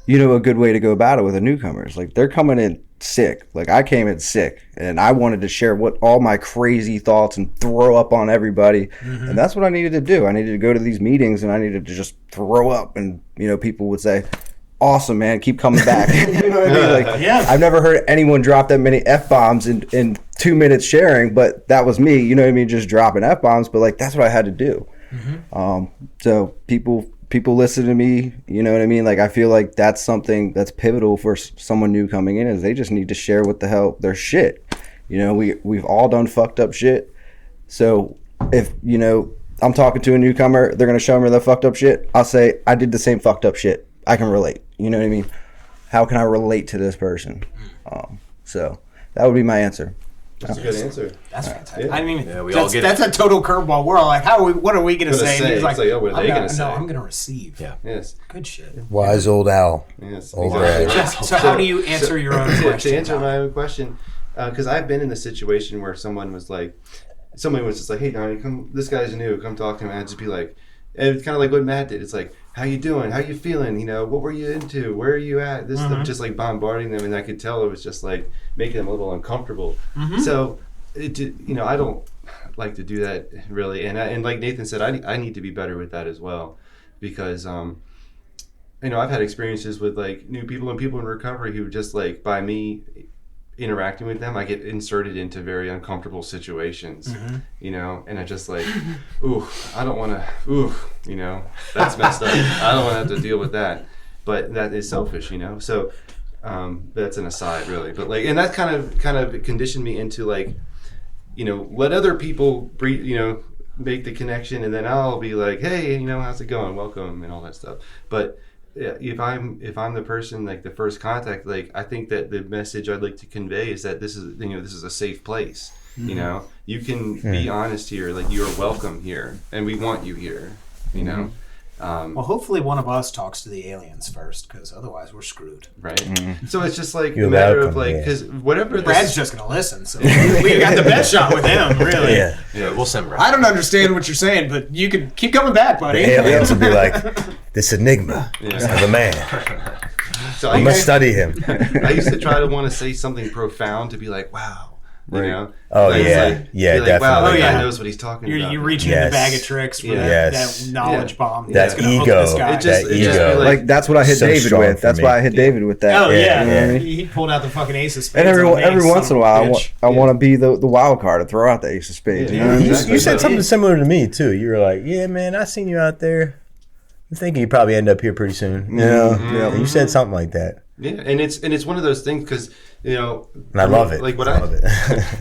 you know, a good way to go about it with a newcomer. It's like, they're coming in sick. Like, I came in sick. And I wanted to share all my crazy thoughts and throw up on everybody. And that's what I needed to do. I needed to go to these meetings and I needed to just throw up. And, you know, people would say, awesome, man, keep coming back. You know what I mean? Like, Yeah. I've never heard anyone drop that many F-bombs in 2 minutes sharing, but that was me, you know what I mean, just dropping F-bombs, but like that's what I had to do. So people listen to me, you know what I mean? Like I feel like that's something that's pivotal for someone new coming in is they just need to share what the hell their shit. You know, we've all done fucked up shit. So if, you know, I'm talking to a newcomer, they're going to show me the fucked up shit. I'll say, I did the same fucked up shit. I can relate. You know what I mean? How can I relate to this person? So that would be my answer. That's a good answer. That's fantastic. Yeah. I mean, Yeah, we all get that's a total curveball. We're all like, what are we going to Gonna say? And say. he's like, It's like, oh, what are they gonna say? No, I'm going to receive. Yeah. Yes. Good shit. Wise old owl. Yes. Old exactly. So how do you answer your own question? To answer my own question, because I've been in the situation where someone was just like, hey, Donnie, come, this guy's new, come talk to him. And I'd just be like, and it's kind of like what Matt did. It's like, how you doing? How you feeling? You know, what were you into? Where are you at? This stuff, just like bombarding them, and I could tell it was just like making them a little uncomfortable. So, you know, I don't like to do that really, and like Nathan said, I need to be better with that as well, because you know, I've had experiences with like new people and people in recovery who just like by me interacting with them, I get inserted into very uncomfortable situations, you know, and I just like, ooh, I don't want to, ooh, you know, that's messed up. I don't want to have to deal with that, but that is selfish, you know. So that's an aside, really, but like, and that kind of conditioned me into like, you know, let other people breathe, you know, make the connection, and then I'll be like, hey, you know, how's it going? Welcome, and all that stuff, but. Yeah, if I'm the person, like the first contact, like I think that the message I'd like to convey is that this is a safe place. You know, you can be honest here, like you are welcome here, and we want you here. You know, Well, hopefully one of us talks to the aliens first, because otherwise we're screwed. right? So it's just like You're a matter of welcome, like yeah. because whatever Brad's just going to listen, so we got the best shot with him, really. Yeah. Yeah, we'll send Brad. I don't understand what you're saying, but you can keep coming back, buddy. The aliens would be like, this enigma of a man. So I must study him. I used to try to want to say something profound to be like, wow, You know? Oh, Like, it's yeah. like, Yeah, you're like, wow, definitely. that guy Yeah. knows what he's talking You're, about. you're reaching in the bag of tricks for that knowledge bomb. That that's gonna hook ego. this guy. It just That be ego. like, That's what I hit So David strong with. for That's me. why I hit David with that. Oh yeah, You know what I mean? He pulled out the fucking ace of spades. And on every me, once in a son while, of bitch. I want to be the wild card to throw out the ace of spades. Yeah. You know what I mean? Exactly. You said something similar to me too. You were like, "Yeah, man, I seen you out there. I'm thinking you probably end up here pretty soon." You know, Yeah. you said something like that, Yeah, and it's one of those things because and I love it. Like I love it.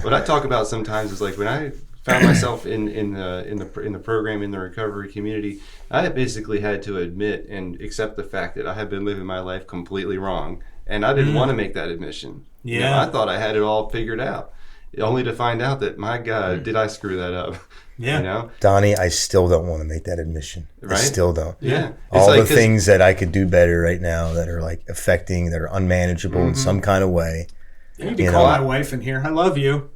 what I talk about sometimes is like when I found myself in the program in the recovery community, I basically had to admit and accept the fact that I had been living my life completely wrong, and I didn't want to make that admission. You know, Yeah. I thought I had it all figured out, only to find out that my God, did I screw that up? Yeah. You know, Donnie, I still don't want to make that admission. I Right? still don't. yeah. All like, the 'cause- things that I could do better right now that are like affecting, that are unmanageable in some kind of way. You need to You call know. my wife in here. I love you.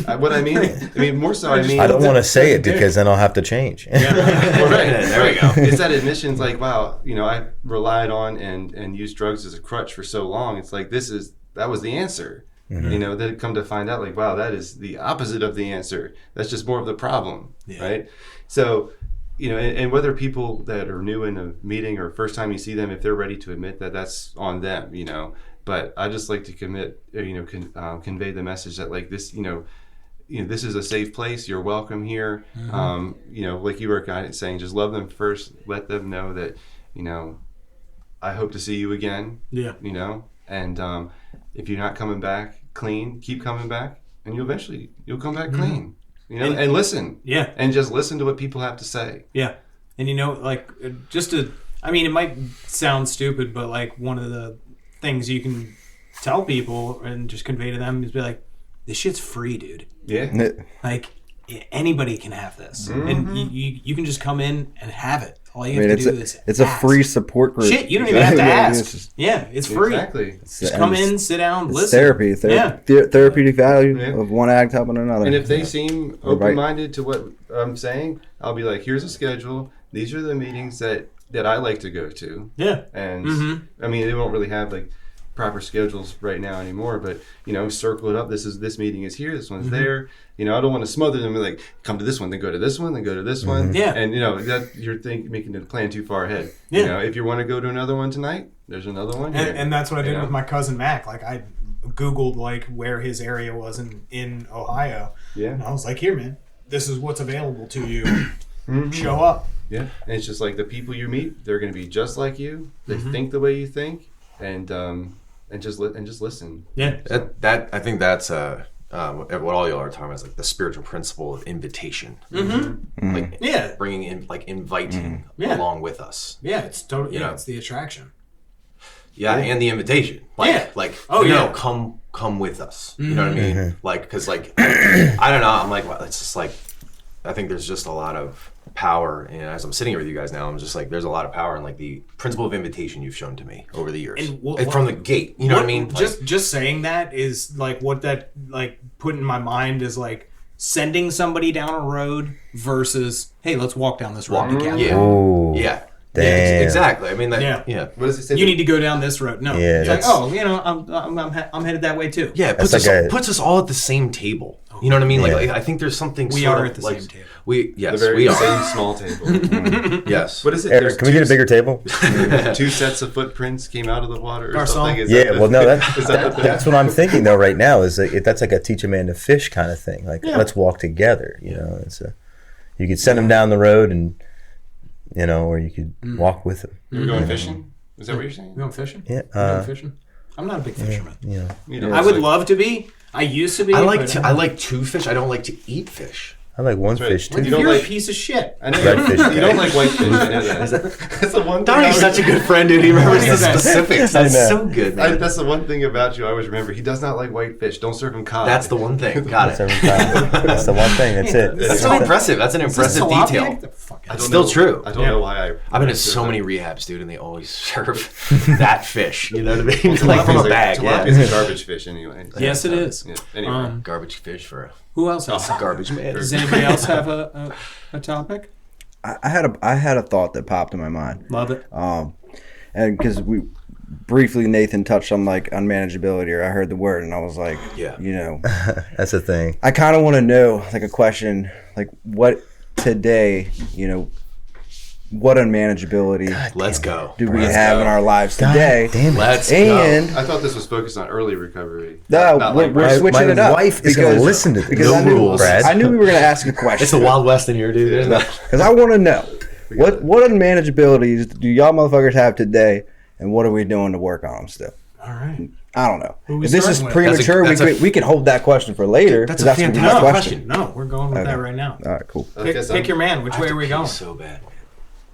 What I mean more so, I mean, I don't want to say it because then I'll have to change. well, right. There we go. It's that admission's like, wow, you know, I relied on and used drugs as a crutch for so long. It's like that was the answer. You know, then come to find out like, wow, that is the opposite of the answer. That's just more of the problem, right? So, you know, and whether people that are new in a meeting or first time you see them, if they're ready to admit that, that's on them, you know. But I just like to convey the message that like this, you know, this is a safe place. You're welcome here. You know, like you were kind of saying, just love them first. Let them know that, you know, I hope to see you again. Yeah. You know, and if you're not coming back clean, keep coming back, and you'll come back clean. You know, and listen. Yeah. And just listen to what people have to say. Yeah. And you know, like, I mean, it might sound stupid, but like one of the things you can tell people and just convey to them is be like, this shit's free, dude. Yeah. Like, anybody can have this. And you can just come in and have it. All you I mean, have to do is it's a ask. free support group. Shit, you don't even have to Yeah, it's ask. just- Yeah, it's free. Exactly. Just come in, sit down, It's listen. therapy. Yeah. Therapeutic value Yeah. of one addict helping another. And if they seem open-minded to what I'm saying, I'll be like, here's a schedule. These are the meetings that I like to go to. Yeah. And I mean, they won't really have like proper schedules right now anymore, but you know, circle it up. This meeting is here, this one's there. You know, I don't want to smother them and be like, come to this one, then go to this one, then go to this one. Yeah. And you know, that you're making the plan too far ahead. Yeah. You know, if you want to go to another one tonight, there's another one here. And that's what I did You know? with my cousin Mac. Like, I Googled like where his area was in Ohio. Yeah. And I was like, here, man, this is what's available to you. Show up. Yeah, and it's just like the people you meet, they're going to be just like you. They think the way you think, and just listen. Yeah. That I think that's what all y'all are talking about is like the spiritual principle of invitation. Like Yeah. bringing in, like inviting Yeah. along with us. Yeah, it's totally. You Yeah, know. it's the attraction. Yeah, and the invitation. Like, Yeah. like, Oh, no, yeah. come with us. You know what I mean? Like, because like, I don't know. I'm like, well, it's just like, I think there's just a lot of power. And as I'm sitting here with you guys now, I'm just like, there's a lot of power in like the principle of invitation you've shown to me over the years. And from the gate. You know what I mean? Just saying that is like what that like put in my mind is like sending somebody down a road versus, hey, let's walk down this road together. Yeah. Ooh. Yeah. Damn. Yeah, exactly. I mean, that, Yeah. yeah. What does it say? You need to go down this road. No, Yeah, it's like, that's- oh, you know, I'm headed that way too. Yeah, it That's puts like puts us all at the same table. You know what I mean? Yeah. Like I think there's something. We sort are of at the like, same table. We the yes, very we are. same small table. Yes. What is it? Eric, There's can we get a bigger table? two sets of footprints came out of the water or Garcon. something? Is Yeah, that the- well, no, is that the that's what I'm thinking though. Right now is like, that's like a teach a man to fish kind of thing. Like, let's walk together. You know, you could send him down the road, and you know, or you could walk with him. You're going fishing? Is that what you're saying? You going fishing? Yeah, You going fishing? I'm not a big fisherman. you know, You know, I it's would like- love to be. I used to be. I like but- to fish. I don't like to eat fish. I like one right. fish too. You don't You're like- a piece of shit. I know Redfish you guy. don't like whitefish. I know that. That's the one thing. Donnie's such a good friend, dude. He remembers the Okay. specifics. I That's know. so good, man. That's the one thing about you I always remember. He does not like whitefish. Don't serve him cod. That's the one thing. Got That's it. every time. That's the one thing. That's it. That's so impressive. That's an Is this impressive tilapia? detail. Get the fuck I out. don't Still know- true. I don't know why I've been in so many rehabs, dude, and they always serve that fish. You know what I mean? Like from a bag. Tilapia's Yeah. a garbage fish anyway. Yes, it is. Yeah. Anyway. Garbage fish for a Who else has? garbage man. Does anybody else have a topic? I had a thought that popped in my mind. Love it. And because briefly Nathan touched on like unmanageability, or I heard the word and I was like, Yeah. you know, That's the thing. I kind of want to know, like, a question, like, what today, you know, what unmanageability Let's go. do we have in our lives today? Damn it. Let's And I thought this was focused on early recovery. no, Not we're, like we're right- switching my it up. wife is gonna listen to this. Because No I knew, rules. Brad. I knew we were going to ask a question. It's the Wild West in here, dude. Because I want to know, what unmanageabilities do y'all motherfuckers have today, and what are we doing to work on them still? All right. I don't know. Who we If this is starting with? premature, That's a- we can hold that question for later. That's 'cause a gonna be my fantastic question. No, we're going with that right now. All right, cool. I guess Pick your man. Which way are we going? So bad.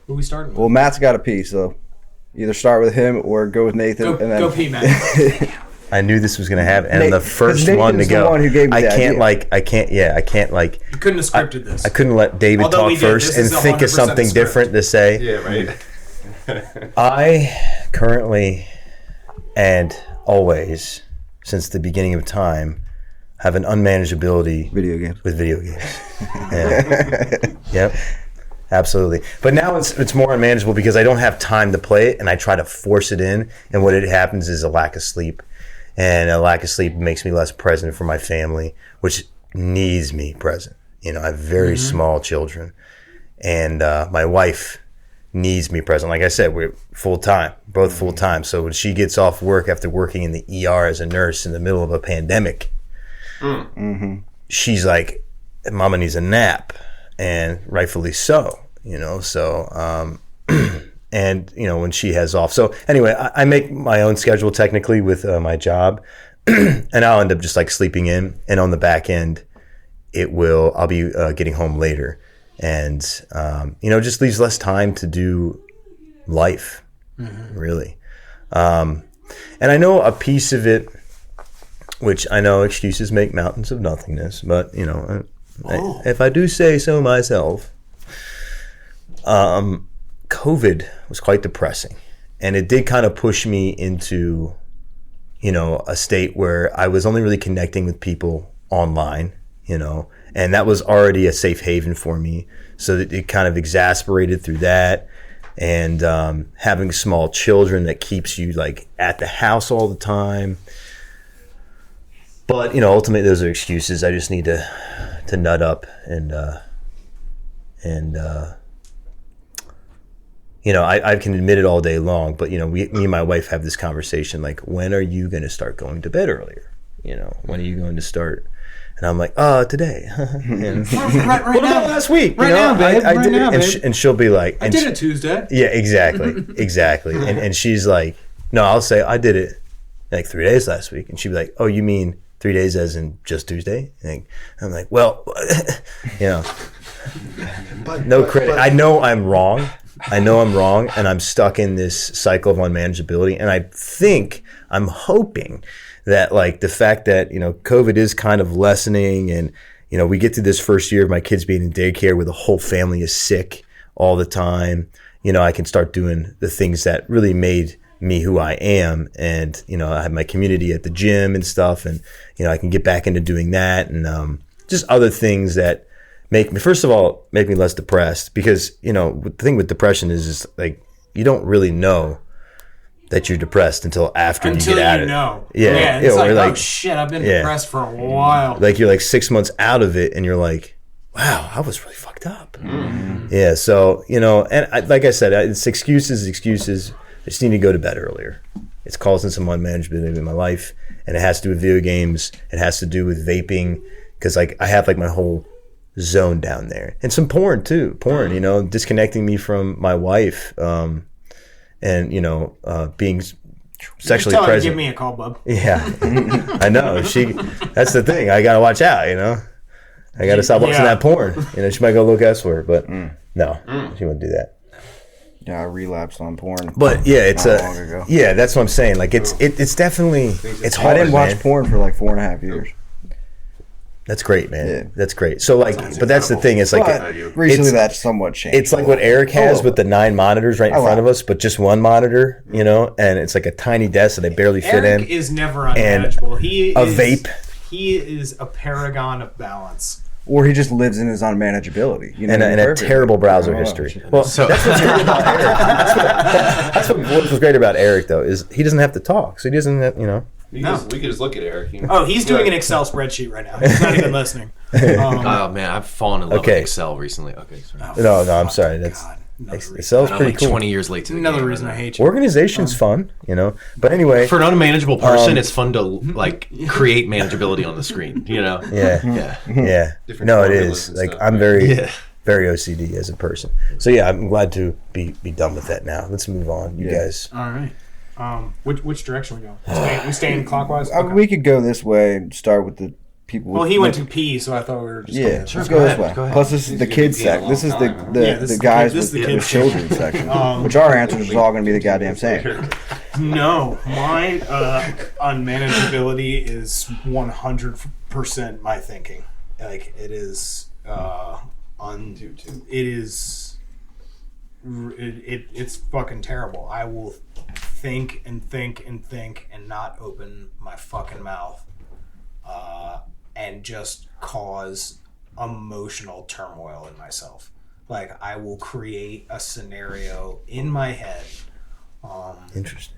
Who are we starting with? Well, Matt's got a pee, so either start with him or go with Nathan. Go, and then go pee, man. I knew this was gonna happen, and Nate- the first 'cause one to Nathan's the go. one who gave me I the can't idea. I can't like. You couldn't have scripted this. I couldn't let David Although we talk did. first This and is think of 100% something script. different to say. Yeah, right. I currently and always, since the beginning of time, have an unmanageability Video games. with video games. Yeah. Yep. Absolutely. But now it's more unmanageable because I don't have time to play it and I try to force it in, and what it happens is a lack of sleep. And a lack of sleep makes me less present for my family, which needs me present. You know, I have very small children, and my wife needs me present. Like I said, we're full time, both full time. So when she gets off work after working in the ER as a nurse in the middle of a pandemic, she's like, "Mama needs a nap," and rightfully so. You know, so and you know when she has off. So anyway, I make my own schedule technically with my job, and I'll end up just like sleeping in, and on the back end, I'll be getting home later. And you know, just leaves less time to do life, really. And I know a piece of it, which I know excuses make mountains of nothingness, but you know, if I do say so myself, COVID was quite depressing, and it did kind of push me into, you know, a state where I was only really connecting with people online, you know. And that was already a safe haven for me. So that it kind of exasperated through that. And having small children that keeps you like at the house all the time. But, you know, ultimately those are excuses. I just need to nut up and you know, I can admit it all day long. But, you know, me and my wife have this conversation like, when are you going to start going to bed earlier? You know, when are you going to start? And I'm like, today. And, right now. Last week. Right you know, now, babe. I Right did now, it. babe. And she'll be like, I did it Tuesday. yeah, exactly. And she's like, no, I'll say I did it like 3 days last week. And she'd be like, oh, you mean 3 days as in just Tuesday? And I'm like, well, you know, no credit. I know I'm wrong. And I'm stuck in this cycle of unmanageability. And I'm hoping that like the fact that, you know, COVID is kind of lessening, and, you know, we get to this first year of my kids being in daycare where the whole family is sick all the time. You know, I can start doing the things that really made me who I am. And, you know, I have my community at the gym and stuff, and, you know, I can get back into doing that, and just other things that make me less depressed. Because, you know, the thing with depression is like, you don't really know that you're depressed until after you get out of it. Yeah. It's like, like, oh shit, I've been depressed for a while. Like you're like 6 months out of it, and you're like, wow, I was really fucked up. Yeah. So, you know, and like I said, it's excuses. I just need to go to bed earlier. It's causing some unmanageability in my life, and it has to do with video games. It has to do with vaping, because like I have like my whole zone down there, and some porn too. You know, disconnecting me from my wife. And, you know, being sexually tell her to present. give me a call, bub. Yeah, I know. That's the thing. I gotta watch out. You know, I gotta stop watching that porn. You know, she might go look elsewhere, but no, she wouldn't do that. Yeah, I relapsed on porn. But yeah, it's not long ago. yeah. That's what I'm saying. Like it's definitely it's hard. I didn't watch man. porn for like 4.5 years. That's great, man. Yeah. That's great. So like, but that's the thing. It's like But recently that's somewhat changed. it's like what Eric has with the 9 monitors right in front of it. us, but just one monitor, you know, and it's like a tiny desk that they barely fit Eric in. is never unmanageable. vape. He is a paragon of balance. or he just lives in his unmanageability, you know, and a terrible browser history. Well, So- that's what's great about Eric. That's what's great about Eric, though, is he doesn't have to talk, so he doesn't have, you know. We could just look at Eric. You know? Oh, he's doing an Excel spreadsheet right now. He's not even listening. Oh man, I've fallen in love Okay. with Excel recently. Okay, sorry. No, I'm sorry. That's God, another reason. Excel's I'm pretty like cool. 20 years late to the Another game. reason I hate you. Organization's fun, you know. But anyway, For an unmanageable person, it's fun to like create manageability on the screen. You know. yeah, Yeah. yeah. Different No, it formulas is. and Like stuff, I'm right? very, Yeah. very OCD as a person. So yeah, I'm glad to be done with that now. Let's move on, you guys. All right. Which direction we go? We staying clockwise? I mean, we could go this way and start with the people. Well, with, he went to pee, so I thought we were just Yeah, going let's Sure, go go this ahead, way. go ahead. Plus, this is the He's kids gonna be section. a This is long the time, Yeah, this is the the guys kid- this with is the the kids children section, which our answers is all going to be the goddamn same. No, my unmanageability is 100% my thinking. Like it is, it's fucking terrible. I will think and think and think and not open my fucking mouth, and just cause emotional turmoil in myself. Like I will create a scenario in my head. Interesting.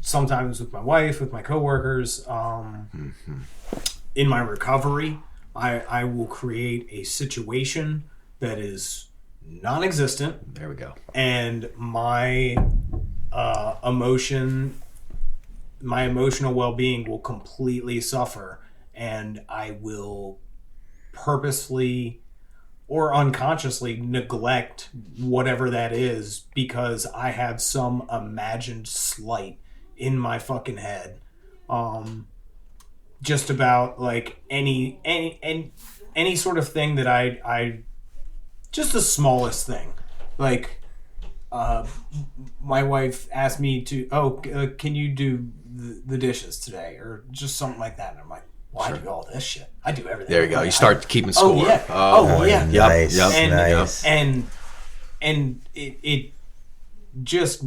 Sometimes with my wife, with my coworkers, in my recovery, I will create a situation that is non-existent, There we go. and my emotional well-being will completely suffer, and I will purposefully or unconsciously neglect whatever that is because I have some imagined slight in my fucking head, just about like any sort of thing that I just the smallest thing, like my wife asked me to can you do the dishes today, or just something like that, and I'm like, well, I do all this shit. I do everything. There you go. Like, You start keeping score. Oh yeah. Oh yeah. Yep. Nice. Yep. And, Nice. and it just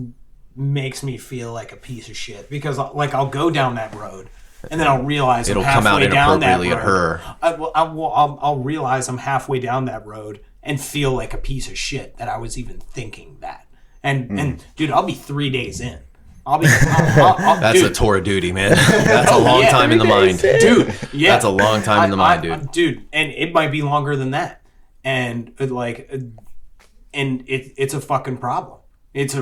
makes me feel like a piece of shit because like I'll go down that road and then I'll realize It'll I'm come out halfway down that inappropriately road. at her. I'll realize I'm halfway down that road and feel like a piece of shit that I was even thinking that. And dude, I'll be 3 days in. That's dude, a tour of duty, man. That's a long yeah. time in the mind. dude. Yeah, That's a long time in the mind, dude. Dude, and it might be longer than that. And it's a fucking problem. It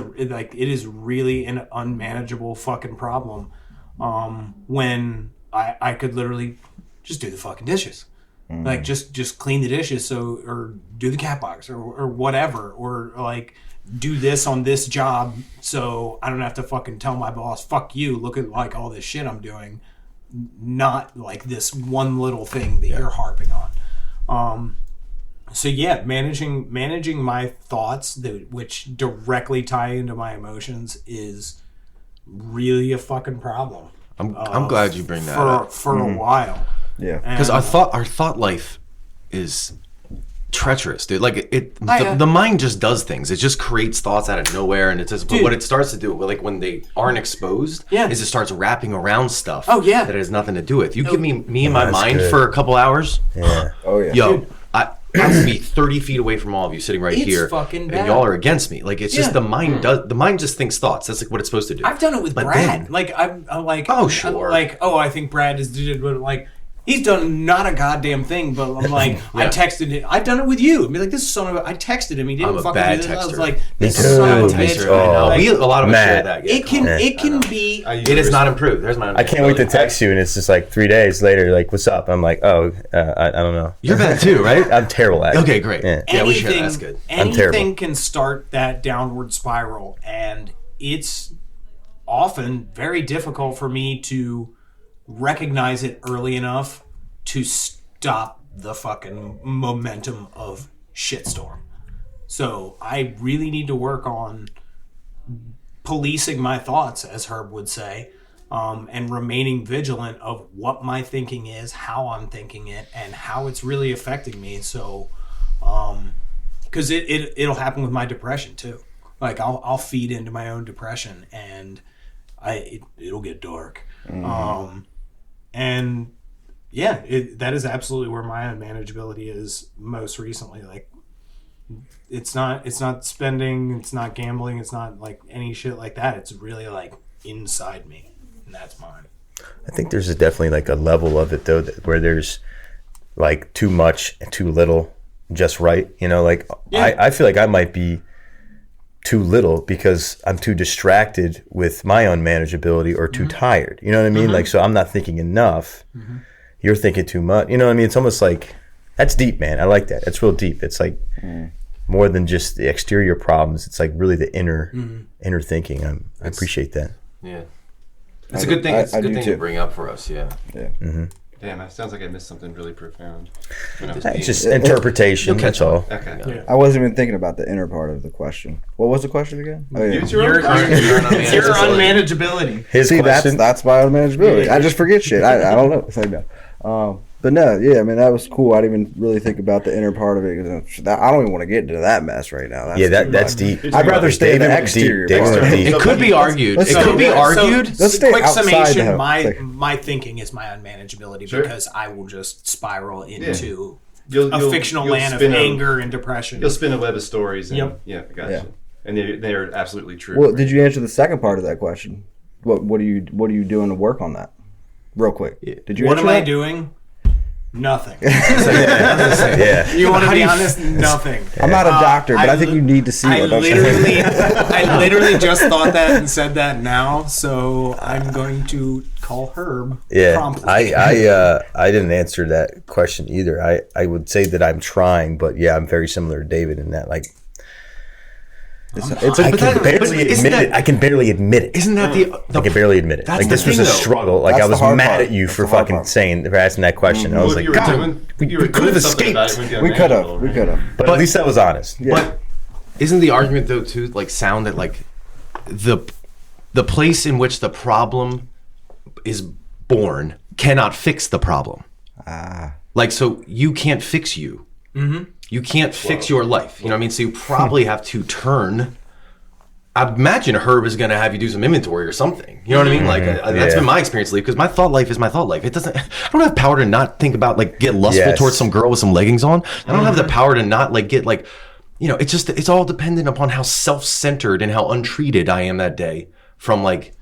is really an unmanageable fucking problem. When I could literally just do the fucking dishes, like just clean the dishes, or do the cat box or whatever, or like do this on this job so I don't have to fucking tell my boss, fuck you, look at like all this shit I'm doing, not like this one little thing that you're harping on. So yeah, managing my thoughts which directly tie into my emotions is really a fucking problem. I'm glad you bring that up. For a while. Yeah. Because our thought life is treacherous, dude. Like the mind just does things. It just creates thoughts out of nowhere, and it just. But what it starts to do, like when they aren't exposed, is it starts wrapping around stuff. Oh, yeah. that has nothing to do with. You give me and my that's mind good. for a couple hours. Yeah. Oh yeah. Yo, I could be 30 feet away from all of you sitting right It's here, fucking and bad. y'all are against me. Like it's just Yeah. the mind just thinks thoughts. That's like what it's supposed to do. I've done it with But Brad. then- Like I'm like, Oh, sure. I'm like, I think Brad is but like he's done not a goddamn thing. But I'm like, I Yeah. texted him. I've done it with you. I mean, like this son of a. I texted him. He didn't I'm a fucking bad do this. I was texter. like, Me this too. son of a Me bitch. too. Oh, Like, a lot of us Matt. share that. Yeah, it can be. It is not improved. There's my. I can't wait to text you, and it's just like 3 days later, like, what's up? I'm like, I don't know. You're bad too, right? I'm terrible at it. Okay, great. Yeah. Yeah, we share that. That's good. I'm terrible. Anything can start that downward spiral, and it's often very difficult for me to recognize it early enough to stop the fucking momentum of shitstorm. So I really need to work on policing my thoughts, as Herb would say, and remaining vigilant of what my thinking is, how I'm thinking it, and how it's really affecting me. So, because it'll happen with my depression too. Like I'll feed into my own depression, and it'll get dark. And yeah, that is absolutely where my unmanageability is most recently. Like, it's not spending, it's not gambling, it's not like any shit like that. It's really like inside me, and that's mine. I think there's definitely like a level of it though where there's like too much and too little, just right. You know, like I feel like I might be too little because I'm too distracted with my unmanageability or too tired. You know what I mean? Like, so I'm not thinking enough. You're thinking too much. You know what I mean? It's almost like, that's deep, man. I like that. It's real deep. It's like more than just the exterior problems. It's like really the inner thinking. I appreciate that. Yeah. It's a good thing. It's a good thing to bring up for us. Yeah. Yeah. Damn, it sounds like I missed something really profound. It's just interpretation. That's all. Okay. Yeah. I wasn't even thinking about the inner part of the question. What was the question again? Oh, yeah. It's Your unmanageability. unmanageability. His See, question. that's my unmanageability. I just forget shit. I don't know. It's like, no. But no, yeah, I mean, that was cool. I didn't even really think about the inner part of it. 'Cause I don't even want to get into that mess right now. That's deep. I'd rather stay in the exterior. It could be argued. Let's It could be stay- argued. Let's stay quick outside the summation, house. my thinking is my unmanageability because I will just spiral into You'll fictional land of spin anger and depression. You'll spin a web of stories. And, Yep. Yeah, gotcha. Yeah. And they're absolutely true. Well, did you answer the second part of that question? What are you doing to work on that? Real quick. Did you? What answer am I that? doing? Nothing. Yeah. You want to be honest? Nothing. I'm not a doctor, but I think you need to see I what I'm literally, I literally just thought that and said that now, so I'm going to call Herb promptly. I didn't answer that question either. I would say that I'm trying, but yeah, I'm very similar to David in that, like, I can barely admit it. Isn't that I can barely admit it. That's Like, the this was thing, a though. struggle. Like, That's I the was hard mad part. at you That's for the hard fucking part. for asking that question. I was like, God, we could have escaped. We could have. But at least that was honest. Yeah. But isn't the argument though too like sound that like the place in which the problem is born cannot fix the problem? Like, so you can't fix you. You can't fix your life. You know what I mean? So you probably have to turn. I imagine Herb is going to have you do some inventory or something. You know what I mean? Like, that's been my experience, because my thought life is my thought life. It doesn't. I don't have power to not think about, like, get lustful towards some girl with some leggings on. I don't have the power to not, like, get, like, you know, it's all dependent upon how self-centered and how untreated I am that day from, like,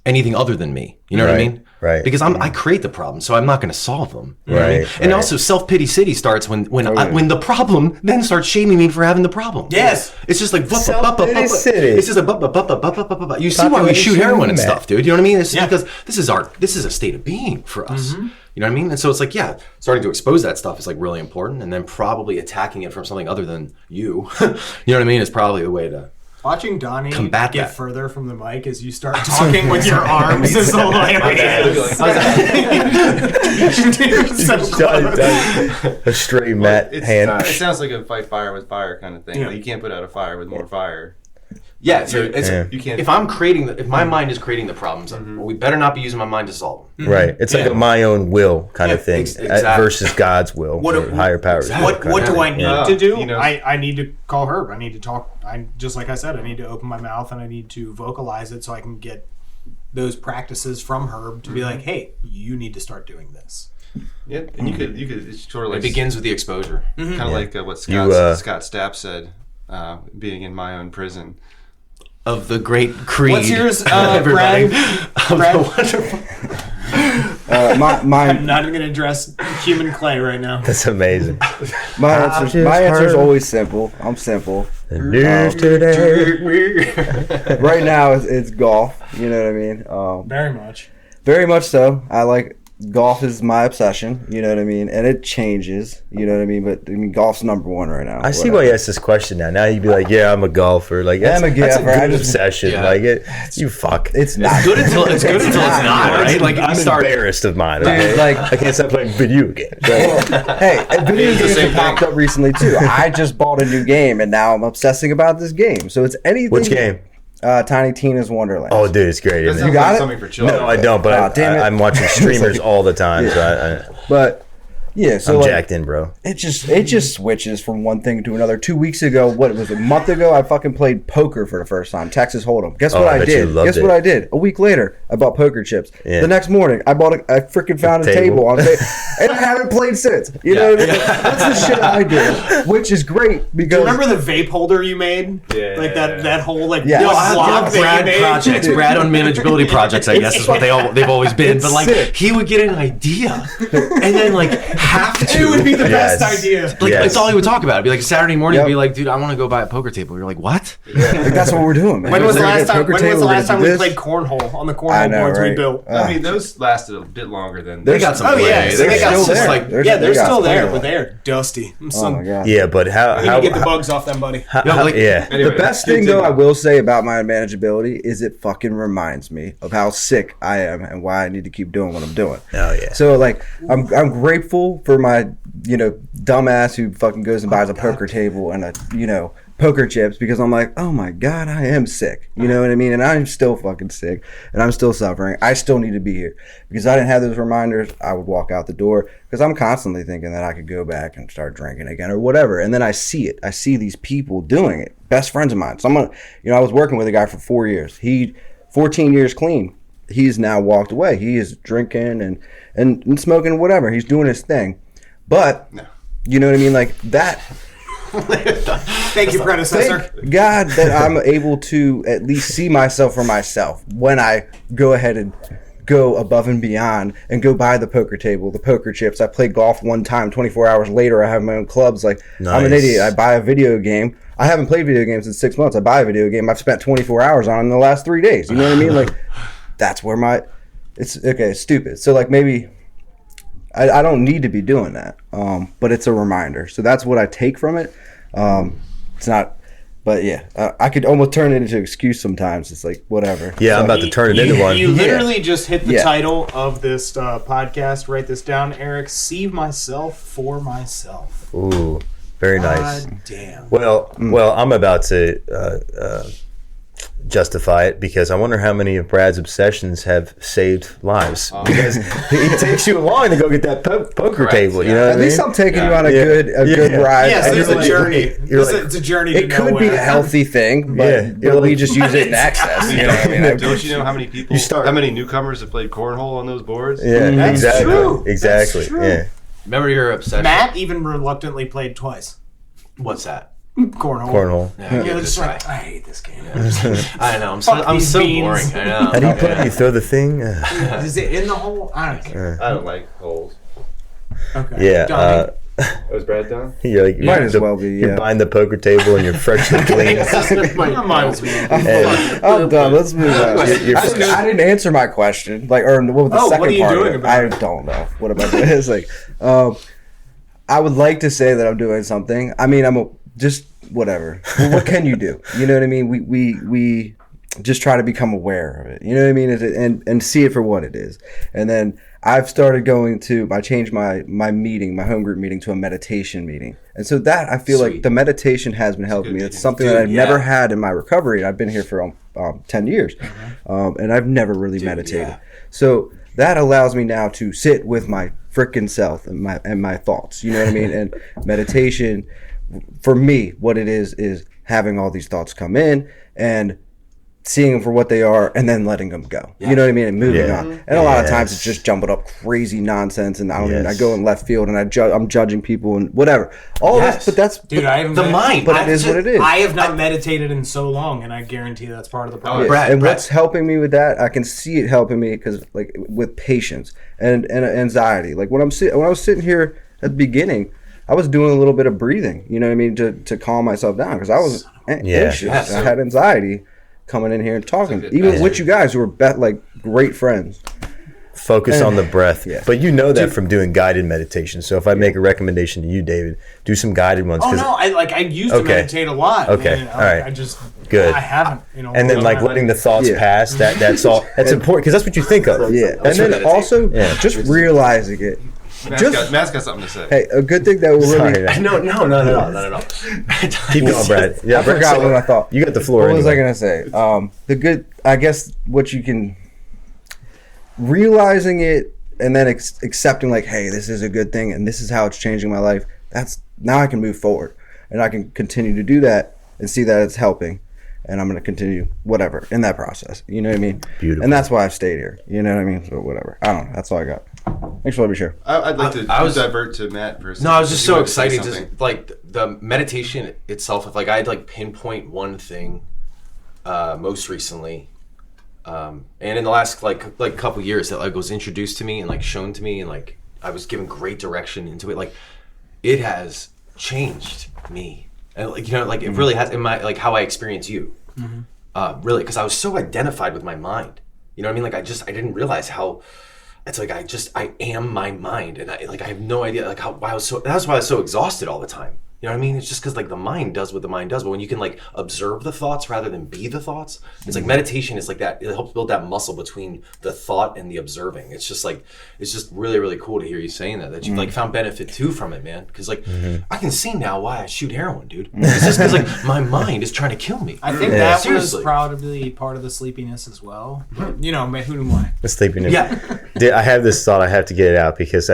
anything other than me. You know what I mean? Right. Because I create the problem, so I'm not going to solve them. You know what I mean? And also, self-pity city starts when the problem then starts shaming me for having the problem. Yes. It's just like Self-pity city. It's just a you see why we shoot heroin and stuff, dude. You know what I mean? It's because this is a state of being for us. You know what I mean? And so it's like, starting to expose that stuff is like really important, and then probably attacking it from something other than you. You know what I mean? Is probably the way to Watching Donnie combat get that. further from the mic as you start talking with your arms is hilarious. A straight mat hand. It sounds like a fight fire with fire kind of thing. Yeah. Like, you can't put out a fire with more fire. Yeah, so it's, You can't. if I'm creating, if my mind is creating the problems, well, we better not be using my mind to solve them. Right. It's like a my own will kind of thing exactly. versus God's will or higher powers. What do I need to do? You know. I need to call Herb. I need to talk. Just like I said, I need to open my mouth and I need to vocalize it so I can get those practices from Herb to be like, hey, you need to start doing this. Yeah, and you could. It's sort of like It begins with the exposure. kind of like what Scott Stapp said, being in my own prison. Of the great creed. What's yours, everybody? Brad? Of the wonderful. I'm not even going to address human clay right now. That's amazing. My answer is always simple. I'm simple. News today. Right now, it's golf. You know what I mean? Very much. Very much so. I like golf is my obsession. You know what I mean? And it changes. You know what I mean? But I mean, golf's number one right now. I see why you asked this question now. Now you'd be like, yeah, I'm a golfer. Like, that's, I'm a that's a golfer. good obsession. Yeah. Like, you fuck. It's not Good until it's not, right? Like, I'm you start. embarrassed of mine. Dude, Okay? like- I can't stop playing video games. Hey, video games have popped up recently too. I just bought a new game and now I'm obsessing about this game. So it's anything. Which game? Tiny Tina's Wonderland. Oh, dude, it's great. That Isn't sounds it? got like it? something for children. No, I don't. But damn it. I'm watching streamers all the time. Yeah. So Yeah, so I'm like, jacked in, bro. it just switches from one thing to another. 2 weeks ago, what was it, a month ago, I fucking played poker for the first time, Texas Hold'em. Guess what I I bet you did? loved Guess it. what I did? A week later, I bought poker chips. Yeah. The next morning, I freaking found a table on and I haven't played since. You know what I mean? That's the shit I do, which is great Do because you remember the vape holder you made? Yeah. Like that whole like Yeah. block that you Brad made? projects, Brad unmanageability projects. I guess is what they've always been. It's But like sick. he would get an idea and then like have to. It would be the Yes. best idea. Like Yes. that's all he would talk about. It'd be like Saturday morning. Yep. He'd be like, "Dude, I want to go buy a poker table." You're like, "What?" like, that's what we're doing, man. When was the We're gonna last get a time? poker When was table, the we're last gonna time do we this. played cornhole on the I cornhole know, boards we right? built? I mean, those lasted a bit longer than. They got some. Oh yeah, play. so they got still some there. like They're they're got still there, plenty. but they're dusty. Oh my god. Yeah, but how? We need to get the bugs off them, buddy. Yeah. Anyway, The best thing, though, I will say about my manageability is it fucking reminds me of how sick I am and why I need to keep doing what I'm doing. Oh yeah. So, like, I'm grateful for my, dumbass who fucking goes and buys a poker table and poker chips, because I'm like, oh my god, I am sick. You know what I mean? And I'm still fucking sick and I'm still suffering. I still need to be here because I didn't have those reminders. I would walk out the door because I'm constantly thinking that I could go back and start drinking again or whatever. And then I see it. I see these people doing it. Best friends of mine. Someone, I was working with a guy for 4 years. 14 years clean. He's now walked away. He is drinking and smoking whatever. He's doing his thing. But, you know what I mean? Like that. Thank you, predecessor. Thank God that I'm able to at least see myself for myself when I go ahead and go above and beyond and go buy the poker table, the poker chips. I played golf one time, 24 hours later, I have my own clubs. Like, I'm an Nice. idiot. I buy a video game. I haven't played video games in 6 months. I buy a video game I've spent 24 hours on in the last 3 days. You know what I mean? Like, that's where it's stupid. So, like, maybe I don't need to be doing that, but it's a reminder. So that's what I take from it. It's not, but yeah, I could almost turn it into an excuse sometimes. It's like, whatever. Yeah, I'm about to turn it into one. You literally just hit the Yeah. title of this podcast. Write this down, Eric. See myself for myself. Ooh, very nice. God damn. Well, I'm about to justify it because I wonder how many of Brad's obsessions have saved lives. Because it takes you long to go get that poker Correct, table. You yeah. know what At I least mean? I'm taking you on a Yeah. good ride. Yes, And there's you're a like- journey. you're like- It's a journey to It could be nowhere. a healthy thing, but Yeah. You're we like- just use it in excess. You know what I mean? Don't you know how many people, how many newcomers have played cornhole on those boards? Yeah, That's exactly. true. Exactly. That's true. Yeah. Remember your obsession. Matt even reluctantly played twice. What's that? Cornhole. Cornhole. Yeah, Yeah, just just like, I hate this game. I know. I'm these so beans. boring. I know. How do you play? Yeah. You throw the thing? Is it in the hole? I don't care. I don't like holes. Okay. Yeah. Donnie? Was Brad done? You're like, Might as well be, You're yeah. behind the poker table and you're freshly clean. Might as well. And I'm done. Let's move on. You're- I didn't answer my question. Like, or what was the Oh, second what are you part? doing of it? about I it? don't know. What am I doing? It's like, I would like to say that I'm doing something. I mean, just whatever. Well, what can you do? You know what I mean? We just try to become aware of it. You know what I mean? And see it for what it is. And then I've started I changed my meeting, my home group meeting, to a meditation meeting. And so that, I feel like the meditation has been helping me. It's something that I've never had in my recovery. I've been here for 10 years. And I've never really meditated. yeah. So that allows me now to sit with my frickin' self and my thoughts. You know what I mean? And meditation, for me, what it is having all these thoughts come in and seeing them for what they are and then letting them go. You know what I mean? And moving Yeah. on. And a lot of times Yes. it's just jumbled up crazy nonsense, and I Yes. go in left field and I'm judging people and whatever. All this, but that's Dude, I haven't The mind. but it is what it is. I have not meditated in so long, and I guarantee that's part of the problem. Yeah, Brad, and Brad. what's helping me with that, I can see it helping me because, like, with patience and anxiety. Like when I was sitting here at the beginning, I was doing a little bit of breathing. You know what I mean, to calm myself down because I was anxious. Yeah, I had anxiety coming in here and talking, good even message. with you guys who were like great friends. Focus on the breath. Yeah. But you know that from doing guided meditation. So if I make a recommendation to you, David, do some guided ones. Oh 'cause- no, I used to Okay. meditate a lot. Okay, man. all right. I just Good. I haven't. and then like letting the thoughts Yeah. pass. That's all. That's important because that's what you think of. Yeah, That's and what then also Yeah. just realizing it. Matt's got something to say. Hey, a good thing that will Sorry, really. man. No, not at all. Keep going, Brad. Yeah, I forgot what I thought. You got the floor. What was I anyway. gonna say? I guess what you can realizing it and then accepting like, hey, this is a good thing and this is how it's changing my life. That's now I can move forward and I can continue to do that and see that it's helping. And I'm going to continue whatever in that process. You know what I mean? Beautiful. And that's why I've stayed here. You know what I mean? So whatever. I don't know. That's all I got. Thanks for letting me share. I'd like to divert to Matt for a second. No, I was just so excited. Just like the meditation itself, if like I had like pinpoint one thing most recently, and in the last like couple years that like was introduced to me and like shown to me and like I was given great direction into it, like it has changed me. And like, you know, like it really has in my, like how I experience you, really, because I was so identified with my mind, you know what I mean? Like I didn't realize how it's like, I am my mind. And I have no idea like that's why I was so exhausted all the time. You know what I mean? It's just because like the mind does what the mind does. But when you can like observe the thoughts rather than be the thoughts, it's like meditation is like that. It helps build that muscle between the thought and the observing. It's just like, it's just really, really cool to hear you saying that you've like found benefit too from it, man. Because like I can see now why I shoot heroin, dude. It's just because like my mind is trying to kill me. I think that was probably part of the sleepiness as well. But, you know, who do I? The sleepiness. Yeah. Dude, I have this thought. I have to get it out because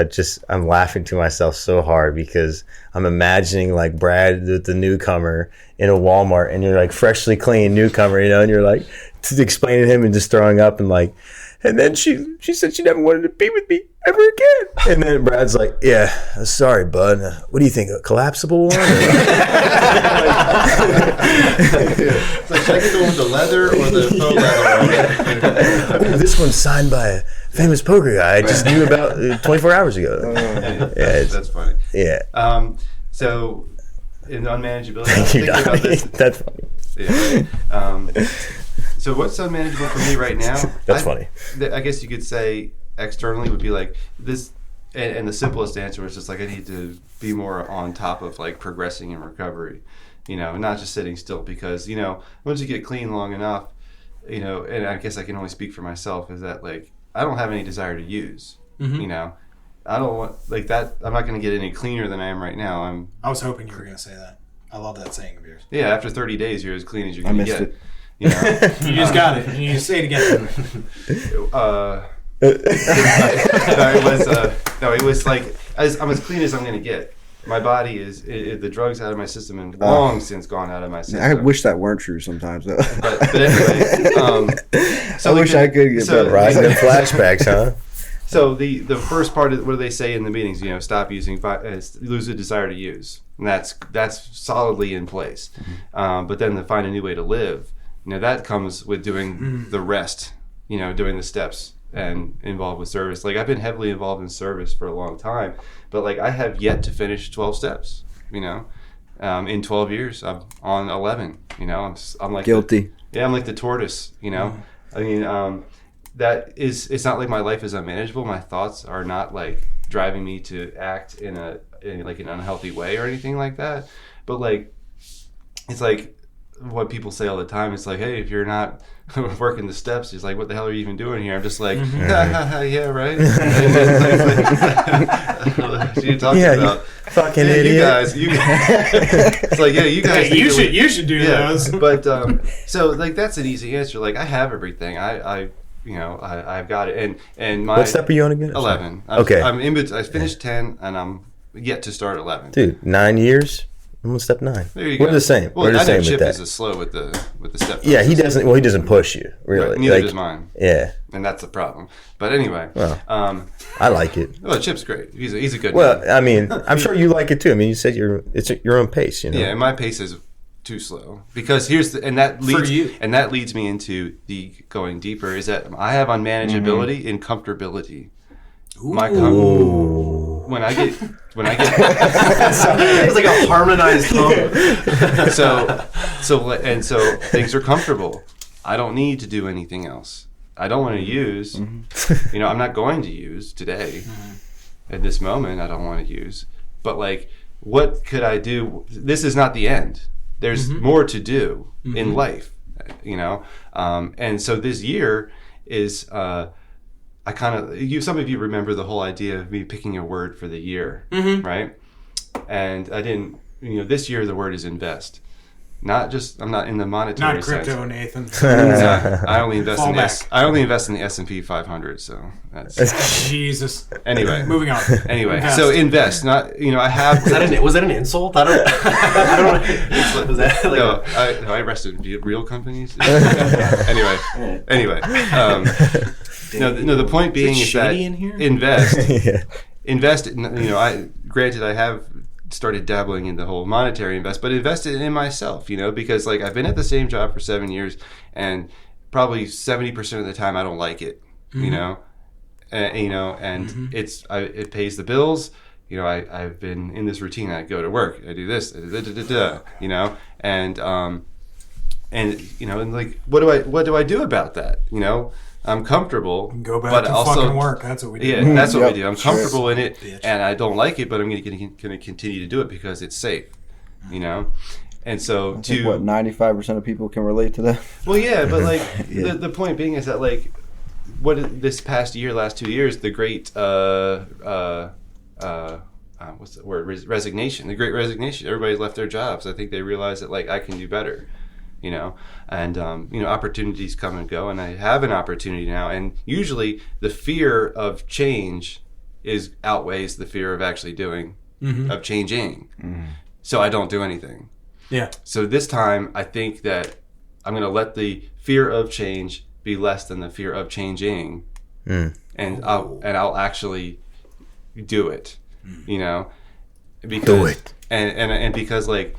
I'm laughing to myself so hard because I'm imagining like Brad, the newcomer in a Walmart, and you're like freshly clean newcomer, you know, and you're like explaining to him and just throwing up and like, and then she said she never wanted to be with me ever again. And then Brad's like, yeah, sorry, bud. What do you think, a collapsible one? It's like, should I get the one with the leather or the faux leather? This one's signed by a famous poker guy I just knew about 24 hours ago. That's funny. Yeah. So, in unmanageability, Thank you, about Donnie. this. That's funny. Yeah. So what's unmanageable for me right now? That's funny. I guess you could say externally would be like this, and the simplest answer was just like I need to be more on top of like progressing in recovery, you know, not just sitting still because, you know, once you get clean long enough, you know, and I guess I can only speak for myself, is that like I don't have any desire to use, you know. I don't want like that. I'm not going to get any cleaner than I am right now. I was hoping you were going to say that. I love that saying of yours. Yeah, after 30 days, you're as clean as you're going to get. It. You know, you just got it. You just say it again. It was like I'm as clean as I'm going to get. My body is the drugs out of my system and long since gone out of my system. I wish that weren't true sometimes though. But anyway, so I wish I could get better. Rising in flashbacks, huh? So the first part of what do they say in the meetings? You know, stop using, lose the desire to use, and that's solidly in place. But then to find a new way to live, you know, that comes with doing the rest. You know, doing the steps and involved with service. Like I've been heavily involved in service for a long time, but like I have yet to finish 12 steps. You know, in 12 years, I'm on 11. You know, I'm like guilty. I'm like the tortoise. You know, I mean. It's not like my life is unmanageable. My thoughts are not like driving me to act in like an unhealthy way or anything like that. But like, it's like what people say all the time. It's like, hey, if you're not working the steps, it's like, what the hell are you even doing here? I'm just like, yeah, right. What are you talking about? Fucking idiot. You guys. It's like, yeah, you guys. You should do those. But so like that's an easy answer. Like I have everything. I've got it. And my what step are you on again? 11. Okay. I finished 10 and I'm yet to start 11. Dude, 9 years. I'm on step 9. There you We're go. the same. Well, We're the same with Chip that. is slow with the step. Yeah, he doesn't. Well, he doesn't push you really. Right, neither like, does mine. Yeah. And that's the problem. But anyway, well, I like it. Well, Chip's great. He's a good. Well, man. I mean, I'm sure you like it too. I mean, you said it's at your own pace. You know. Yeah, and my pace is too slow because that leads me into the going deeper is that I have unmanageability and comfortability. When I get it's like a harmonized tone. so things are comfortable. I don't need to do anything else. I don't want to use. You know, I'm not going to use today. At this moment, I don't want to use. But like, what could I do? This is not the end. There's more to do in life, you know? And so this year is, some of you remember the whole idea of me picking a word for the year, right? And I didn't, this year the word is invest. I'm not in the monetary Not crypto, sense. Nathan. I only invest Fall in back. I only invest in the S&P 500. So that's Jesus. anyway. Moving on. Anyway, Invest. so invest. Not I have. Was that an insult? I don't. I don't know. Was that like No, I invested in real companies. anyway. No, the point being is that shady in here? invest. Granted, I have started dabbling in the whole monetary invest, but invested in myself. Because like I've been at the same job for 7 years, and probably 70% of the time I don't like it. And it pays the bills. I've been in this routine. I go to work. I do this. And like, what do I do about that? I'm comfortable. Go back but to also, fucking work. That's what we do. Yeah, that's what Yep, we do. I'm sure. comfortable in it, Bitch. and I don't like it, but I'm going to continue to do it because it's safe. And so I think 95% of people can relate to that. well, yeah, but like Yeah. the point being is that like this past year, last 2 years, the great what's the word? Resignation. The great resignation. Everybody left their jobs. I think they realized that like I can do better. And opportunities come and go, and I have an opportunity now. And usually, the fear of change outweighs the fear of actually doing, of changing. So I don't do anything. Yeah. So this time, I think that I'm going to let the fear of change be less than the fear of changing, and I'll actually do it. Because Do it. and because like.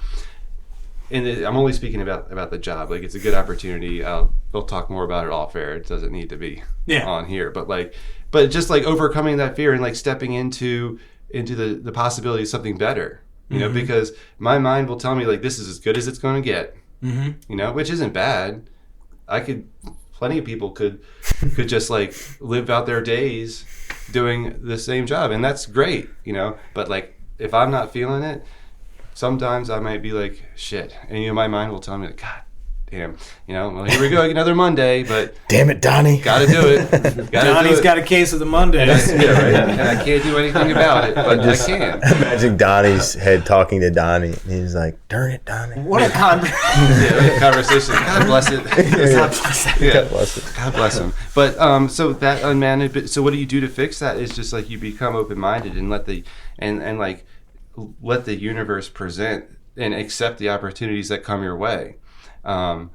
I'm only speaking about the job. Like, it's a good opportunity. We'll talk more about it off air. It doesn't need to be on here. But just like overcoming that fear and like stepping into the possibility of something better. Because my mind will tell me like this is as good as it's going to get. Which isn't bad. Plenty of people could just like live out their days doing the same job, and that's great. But like if I'm not feeling it. Sometimes I might be like, shit. And, my mind will tell me, like, God damn. Well, here we go, another Monday, but. Damn it, Donnie. Gotta do it. Donnie's got a case of the Mondays. Yeah, right. And I can't do anything about it, but I can. Imagine Donnie's head talking to Donnie. And he's like, darn it, Donnie. What a Conversation. God bless it. God bless it. God bless him. But so that unmanaged. So what do you do to fix that? Is just like you become open-minded and let the universe present and accept the opportunities that come your way. Oh,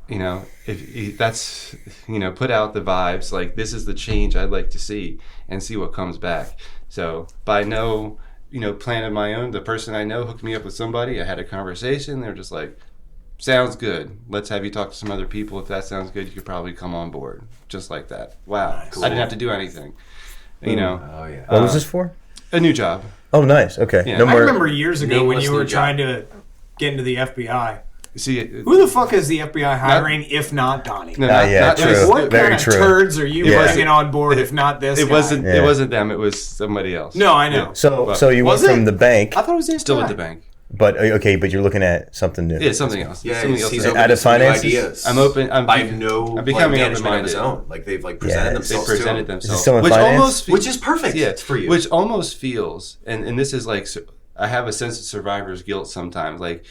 goddamn. If that's, put out the vibes, like this is the change I'd like to see and see what comes back. So by no, plan of my own, the person I know hooked me up with somebody. I had a conversation. They're just like, sounds good. Let's have you talk to some other people. If that sounds good, you could probably come on board. Just like that. Wow. Nice. I didn't have to do anything. Oh yeah. What was this for? A new job. Oh, nice. Okay. Yeah. No I more. remember years ago when Nameless you were new trying to get into the FBI. See, Who the fuck is the FBI hiring if not Donnie? no, yeah, true. What Very kind of true. turds are you Yeah. bringing on board if not this It guy? wasn't. Yeah. It wasn't them. It was somebody else. No, I know. So you went Was from it? the bank, I thought it was this Still guy. with the bank. but you're looking at something new. Yeah, something else. Yeah, Something he's else. open Out to of some new finances? ideas. I'm open. I'm management becoming of his open-minded. own. Like they've like presented Yeah, They themselves presented to him. Is it themselves, still in which finance? almost, Which is perfect yeah, for you. which almost feels, and this is like, I have a sense of survivor's guilt sometimes. Like,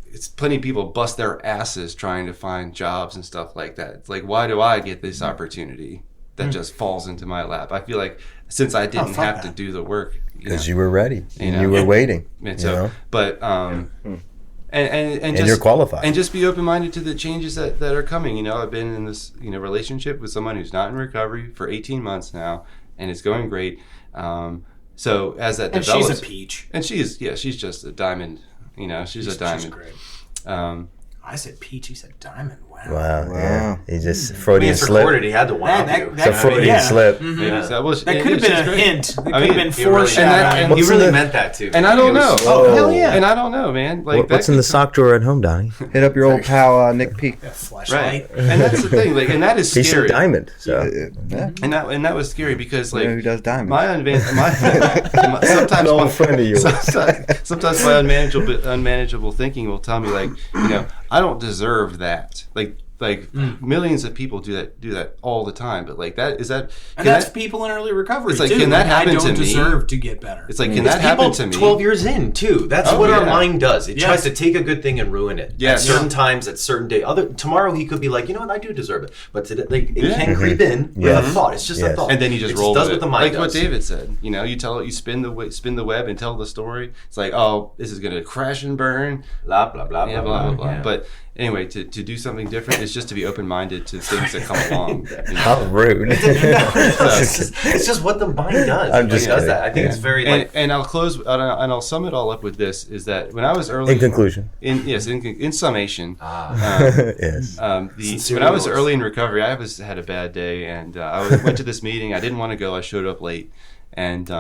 it's plenty of people bust their asses trying to find jobs and stuff like that. It's like, why do I get this opportunity that just falls into my lap? I feel like since I didn't fuck have to that. do the work, Because you were ready and know. you were waiting. and you so, know? but and just, you're qualified. and just be open-minded to the changes that are coming. I've been in this relationship with someone who's not in recovery for 18 months now, and it's going great. So as that And develops, she's a peach. and she's just a diamond. She's a diamond. She's great. Um, I said peach. He said diamond. Wow. Wow. Wow. Yeah. He just I mean, Freudian it's slip. recorded. He had to one up That- you. that- It's a Freudian yeah. slip. Mhm. yeah, so, well, That could have been she's a great. hint. That I could have mean, been He really, foreshadowing. What's he really in the- meant that too. And I don't know. Oh, hell yeah. And I don't know, man. Like What's in the sock drawer at home, Donnie? Hit up your old pal Nick P. A flashlight. right? And that's the thing. Like, and that is He's scary. a diamond. So Yeah. And that was scary because You know who like does diamonds? sometimes an old friend of yours. sometimes my unmanageable thinking will tell me like, I don't deserve that. Like Like millions of people do that all the time, but like that's people in early recovery. It's like, too. can that happen I don't to me? deserve to get better. It's like, can that happen to me? 12 years in too. That's what our mind does. It tries to take a good thing and ruin it. Yeah. At certain times, at certain day. Tomorrow he could be like, you know what, I do deserve it. But today, like, it can creep in with a thought. It's just a thought. And then you just roll with it. What the mind like does. what David said. You know, you spin the web and tell the story. It's like, oh, this is gonna crash and burn. Blah blah blah Yeah, blah blah blah blah. But anyway, to do something different is just to be open-minded to things that come along. You know? How rude. It's just what the mind does. I'm just does kidding. that. I think it's very like. And I'll close and I'll sum it all up with this: is that when I was early, In conclusion. in summation, Yes. when I was early in recovery, I had a bad day, and I went to this meeting. I didn't want to go. I showed up late, and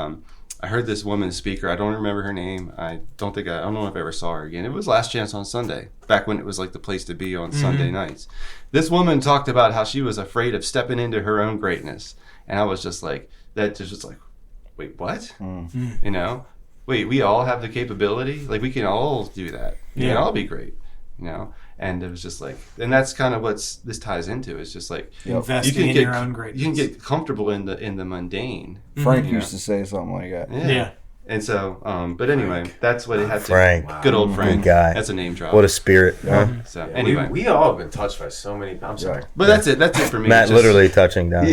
I heard this woman speaker. I don't remember her name. I don't know if I ever saw her again. It was Last Chance on Sunday, back when it was like the place to be on Sunday nights. This woman talked about how she was afraid of stepping into her own greatness, and I was just like, wait, what? You know, wait, we all have the capability. Like, we can all do that. We can all be great. You know. And it was just like, and that's kind of what this ties into. It's just like Investing in your own greatness. You can get comfortable in the mundane. Frank used to say something like that. Yeah. And so, but anyway, that's what it had to. Frank. Good old Frank. Good guy. That's a name drop. What a spirit. Huh? So anyway, we all have been touched by so many. I'm sorry, but that's it. That's it for me. Matt literally touching down.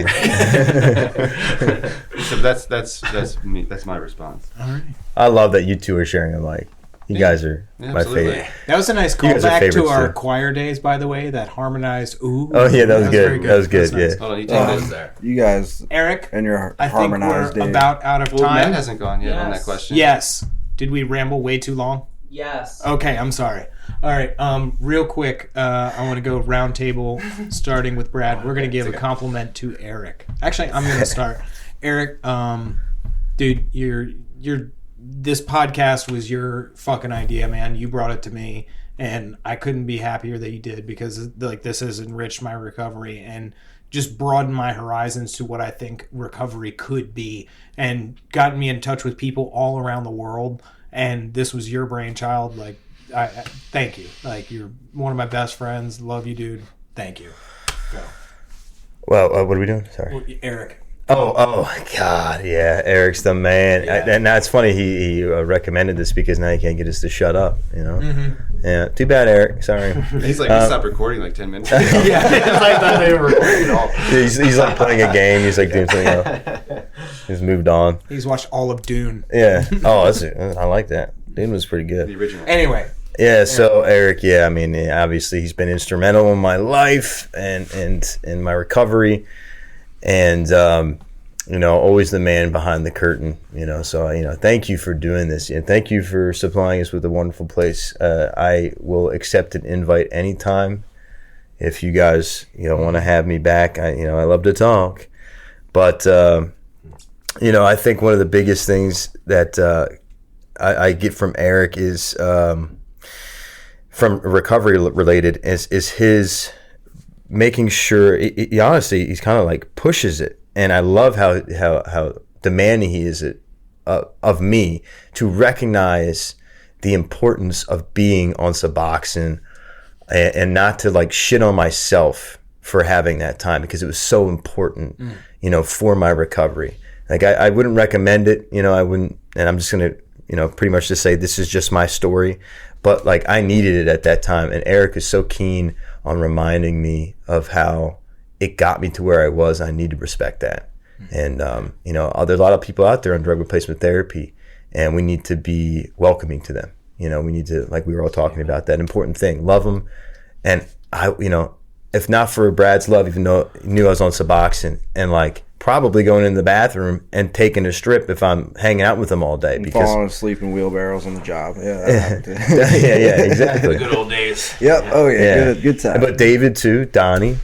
So that's me. That's my response. All right. I love that you two are sharing a mic. You guys are my absolutely. favorite. That was a nice You guys are callback to favorites, our too. choir days, by the way. That harmonized ooh. Oh yeah, that was very good. That was good. That's nice. Yeah. Hold on, you take this. there. You guys Eric, and your I think we're harmonized days. about out of Well, Matt time. hasn't gone yet on that Yes. question. Yes. Did we ramble way too long? Yes. Okay, I'm sorry. All right, real quick, I want to go round table, starting with Brad. We're going to give a compliment to Eric. Actually, I'm going to start. Eric, dude, this podcast was your fucking idea, man. You brought it to me, and I couldn't be happier that you did, because like this has enriched my recovery and just broadened my horizons to what I think recovery could be, and gotten me in touch with people all around the world. And this was your brainchild. Like, I thank you. Like, you're one of my best friends. Love you, dude. Thank you. Go. Well, what are we doing? Sorry. Well, Eric. Oh, God, yeah, Eric's the man. Yeah. And that's funny. He recommended this because now he can't get us to shut up. You know. Yeah. Too bad, Eric. Sorry. He's like, we stopped recording like 10 minutes ago. Yeah, it's like that they were recording at all. He's like playing a game. He's like doing something else. He's moved on. He's watched all of Dune. Yeah. Oh, I like that. Dune was pretty good. The original. Anyway. Yeah, so Eric, I mean, obviously he's been instrumental in my life and in my recovery, and always the man behind the curtain. So thank you for doing this, and thank you for supplying us with a wonderful place. I will accept an invite anytime if you guys want to have me back. I love to talk, but I think one of the biggest things that I get from Eric is. From recovery related is his making sure he honestly he's kind of like pushes it, and I love how demanding he is of me to recognize the importance of being on Suboxone and not to like shit on myself for having that time, because it was so important for my recovery. Like I wouldn't recommend it, I wouldn't, and I'm just gonna pretty much just say this is just my story. But like I needed it at that time, and Eric is so keen on reminding me of how it got me to where I was. I need to respect that, and there's a lot of people out there on drug replacement therapy, and we need to be welcoming to them. We need to, like we were all talking about, that important thing, love them. And I, if not for Brad's love, even though he knew I was on Suboxone, and like probably going in the bathroom and taking a strip if I'm hanging out with him all day, because falling asleep in wheelbarrows on the job. yeah, exactly. Good old days. Yep. Oh yeah. Good time. But David too, Donnie,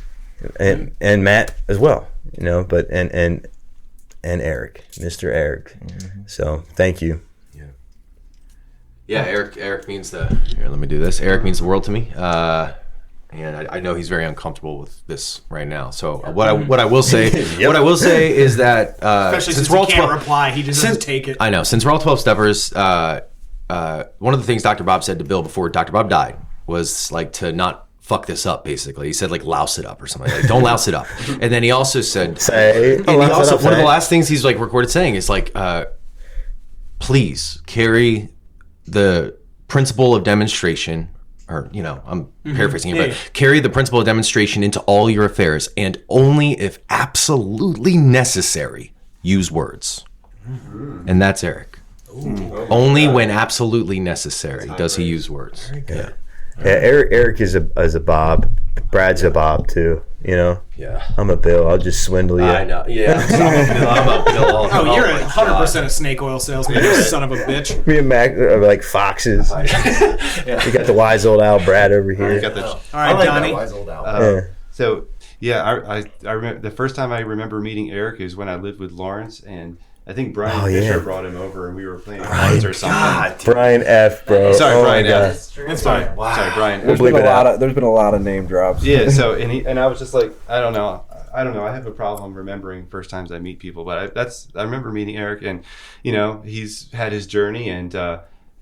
and Matt as well. But and Eric, Mr. Eric. Mm-hmm. So thank you. Yeah, Eric means here, let me do this. Eric means the world to me. And I know he's very uncomfortable with this right now. So what I will say is that Especially since we're all he can't reply, he just doesn't take it. I know. Since we're all 12 steppers, one of the things Dr. Bob said to Bill before Dr. Bob died was like to not fuck this up, basically. He said, like, louse it up or something. Like, don't louse it up. And then he also said, Say, one of the last things he's, like, recorded saying is, like, please carry the principle of demonstration, or, you know, I'm paraphrasing here, but carry the principle of demonstration into all your affairs, and only if absolutely necessary, use words. And that's Eric. Only when absolutely necessary does he use words. Very good. Yeah, Eric is a Bob. Brad's a Bob too. You know. Yeah. I'm a Bill. I'll just swindle you. I know. Yeah. I'm a Bill. Oh, you're 100% a snake oil salesman, you son of a bitch. Me and Mac are like foxes. We got the wise old owl Brad over here. All right, Donnie. So yeah, I remember the first time I remember meeting Eric is when I lived with Lawrence, and I think Brian Fisher brought him over, and we were playing cards or something. God, Brian F, bro. Sorry, Brian F. That's true. That's fine. Wow. Sorry, Brian. There's been a lot of name drops. Yeah. So and I was just like, I don't know. I have a problem remembering first times I meet people, but I remember meeting Eric, and you know, he's had his journey, and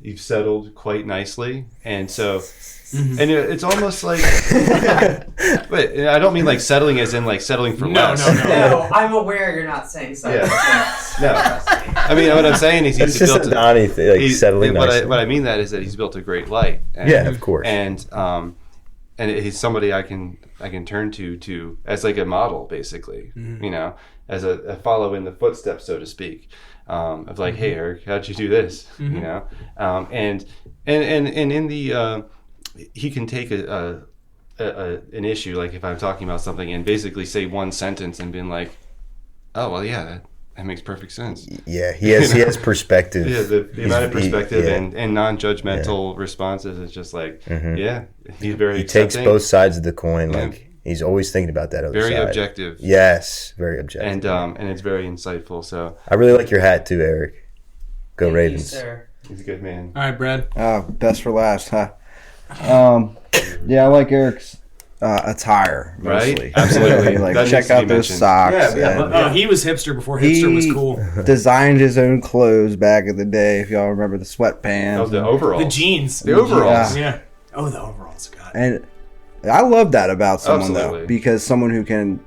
you've settled quite nicely, and so. And it's almost like, but I don't mean like settling as in like settling for less. No, I'm aware you're not saying something. No, I mean what I'm saying is It's just a Donnie thing, like settling nicely. What I mean that is that he's built a great life. And, Yeah, of course. And he's somebody I can turn to as like a model, basically. You know, as a follow in the footsteps, so to speak. Of like, hey Eric, how'd you do this? You know, and in the he can take an issue, like if I'm talking about something, and basically say one sentence and been like, oh well, yeah, that makes perfect sense. Yeah, he has perspective. Yeah, the amount of perspective and non-judgmental responses is just like, yeah, he's very. He takes both sides of the coin. Like he's always thinking about that other side. Very objective. Yes, very objective. And it's very insightful. So I really like your hat too, Eric. Go Thank Ravens. you, sir. he's a good man. All right, Brad. Best for last, huh? Yeah, I like Eric's attire mostly. Right? Absolutely. Like That check needs to out be those mentioned. socks. Oh, he was hipster before hipster was cool. Designed his own clothes back in the day. If y'all remember the sweatpants, Oh, the overalls. The jeans. The overalls. Yeah. Oh, the overalls. God. and I love that about someone Absolutely. though, because someone who can,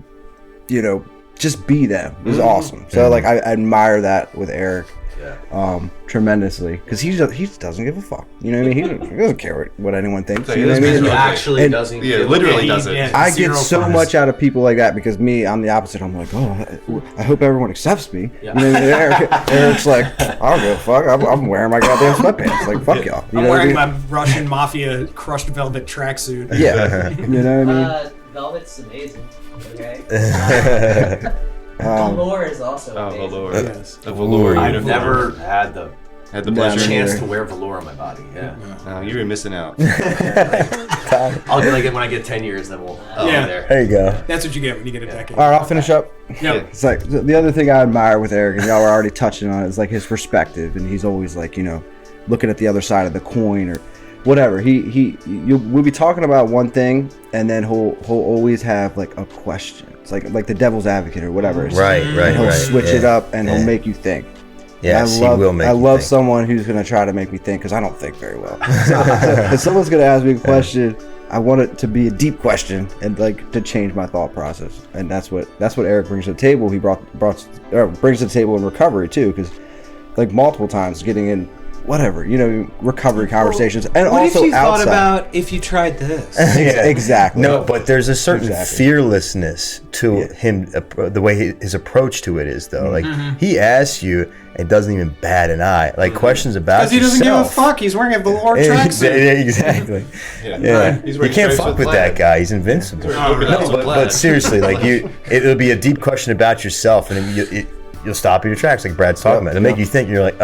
you know, just be them is awesome. So like I admire that with Eric. Tremendously, because he doesn't give a fuck. You know what I mean? He doesn't care what anyone thinks. So You know what I mean? he actually And- doesn't. Yeah, give a literally fuck. doesn't. Yeah. I get Zero so fucks. much out of people like that, because me, I'm the opposite. I'm like, oh, I hope everyone accepts me. You know, Eric's like, I don't give a fuck. I'm wearing my goddamn sweatpants. Like, fuck y'all. You I'm know what I wearing mean? my Russian mafia crushed velvet tracksuit. Yeah, you know what I mean? Velvet's amazing. Okay. Velour is also Oh, amazing. velour. Yes. A velour I've uniform. never had the had the Yeah, pleasure. me chance neither. to wear velour on my body. Yeah. No, you were missing out. I'll get like it when I get 10 years, then we'll Yeah. there. There you go. That's what you get when you get a decade. All right, I'll finish up. Yep. It's like the other thing I admire with Eric, and y'all were already touching on it, is like his perspective, and he's always like, you know, looking at the other side of the coin or whatever. We'll be talking about one thing, and then he'll always have like a question. It's like the devil's advocate or whatever. Right. He'll switch it up and he'll make you think. Yes, he will make I you love think. someone who's going to try to make me think, because I don't think very well. So if someone's going to ask me a question, I want it to be a deep question and like to change my thought process. And that's what Eric brings to the table. He brings to the table in recovery too, because like multiple times getting in whatever, you know, recovery conversations, and What also if you outside. thought about if you tried this? Exactly. No, but there's a certain Exactly. fearlessness to him, the way his approach to it is, though. Like, he asks you and doesn't even bat an eye. Like, questions about Because he doesn't give a yourself. fuck. He's wearing a velour tracksuit. Exactly. Yeah. He's You wearing can't stripes fuck with plaid. that guy. He's invincible. Oh, really? No, but seriously, like it'll be a deep question about yourself, and then you'll stop in your tracks, like Brad's talking about. It'll make you think. And you're like,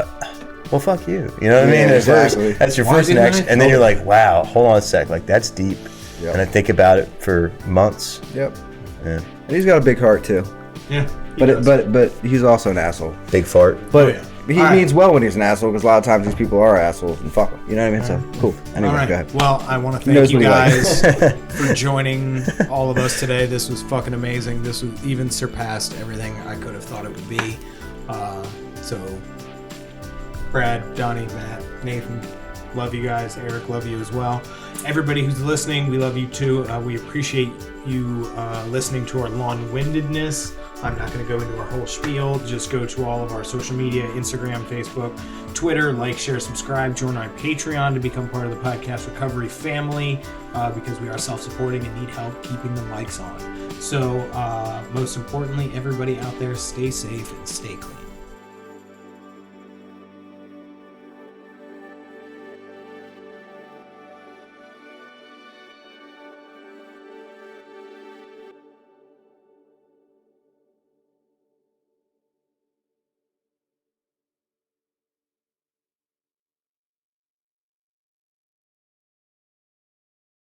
well, fuck you. You know what I mean? Yeah, At first, exactly. that's your Why first didn't next, I and then you're like, wow, hold on a sec, like that's deep. Yep. And I think about it for months. Yep. Yeah. And he's got a big heart too. Yeah. But he's also an asshole. Big fart. But yeah. he All right. means well when he's an asshole, because a lot of times these people are assholes and fuck them. You know what I mean? So cool. Anyway, All right. go ahead. Well, I want to He knows thank you what he likes. guys for joining all of us today. This was fucking amazing. This was even surpassed everything I could have thought it would be. So, Brad, Donnie, Matt, Nathan, Love you guys. Eric, love you as well. Everybody who's listening, we love you too. We appreciate you listening to our long-windedness. I'm not going to go into our whole spiel. Just go to all of our social media, Instagram, Facebook, Twitter, like, share, subscribe, join our Patreon to become part of the Podcast Recovery family because we are self-supporting and need help keeping the mics on. So most importantly, everybody out there, stay safe and stay clean.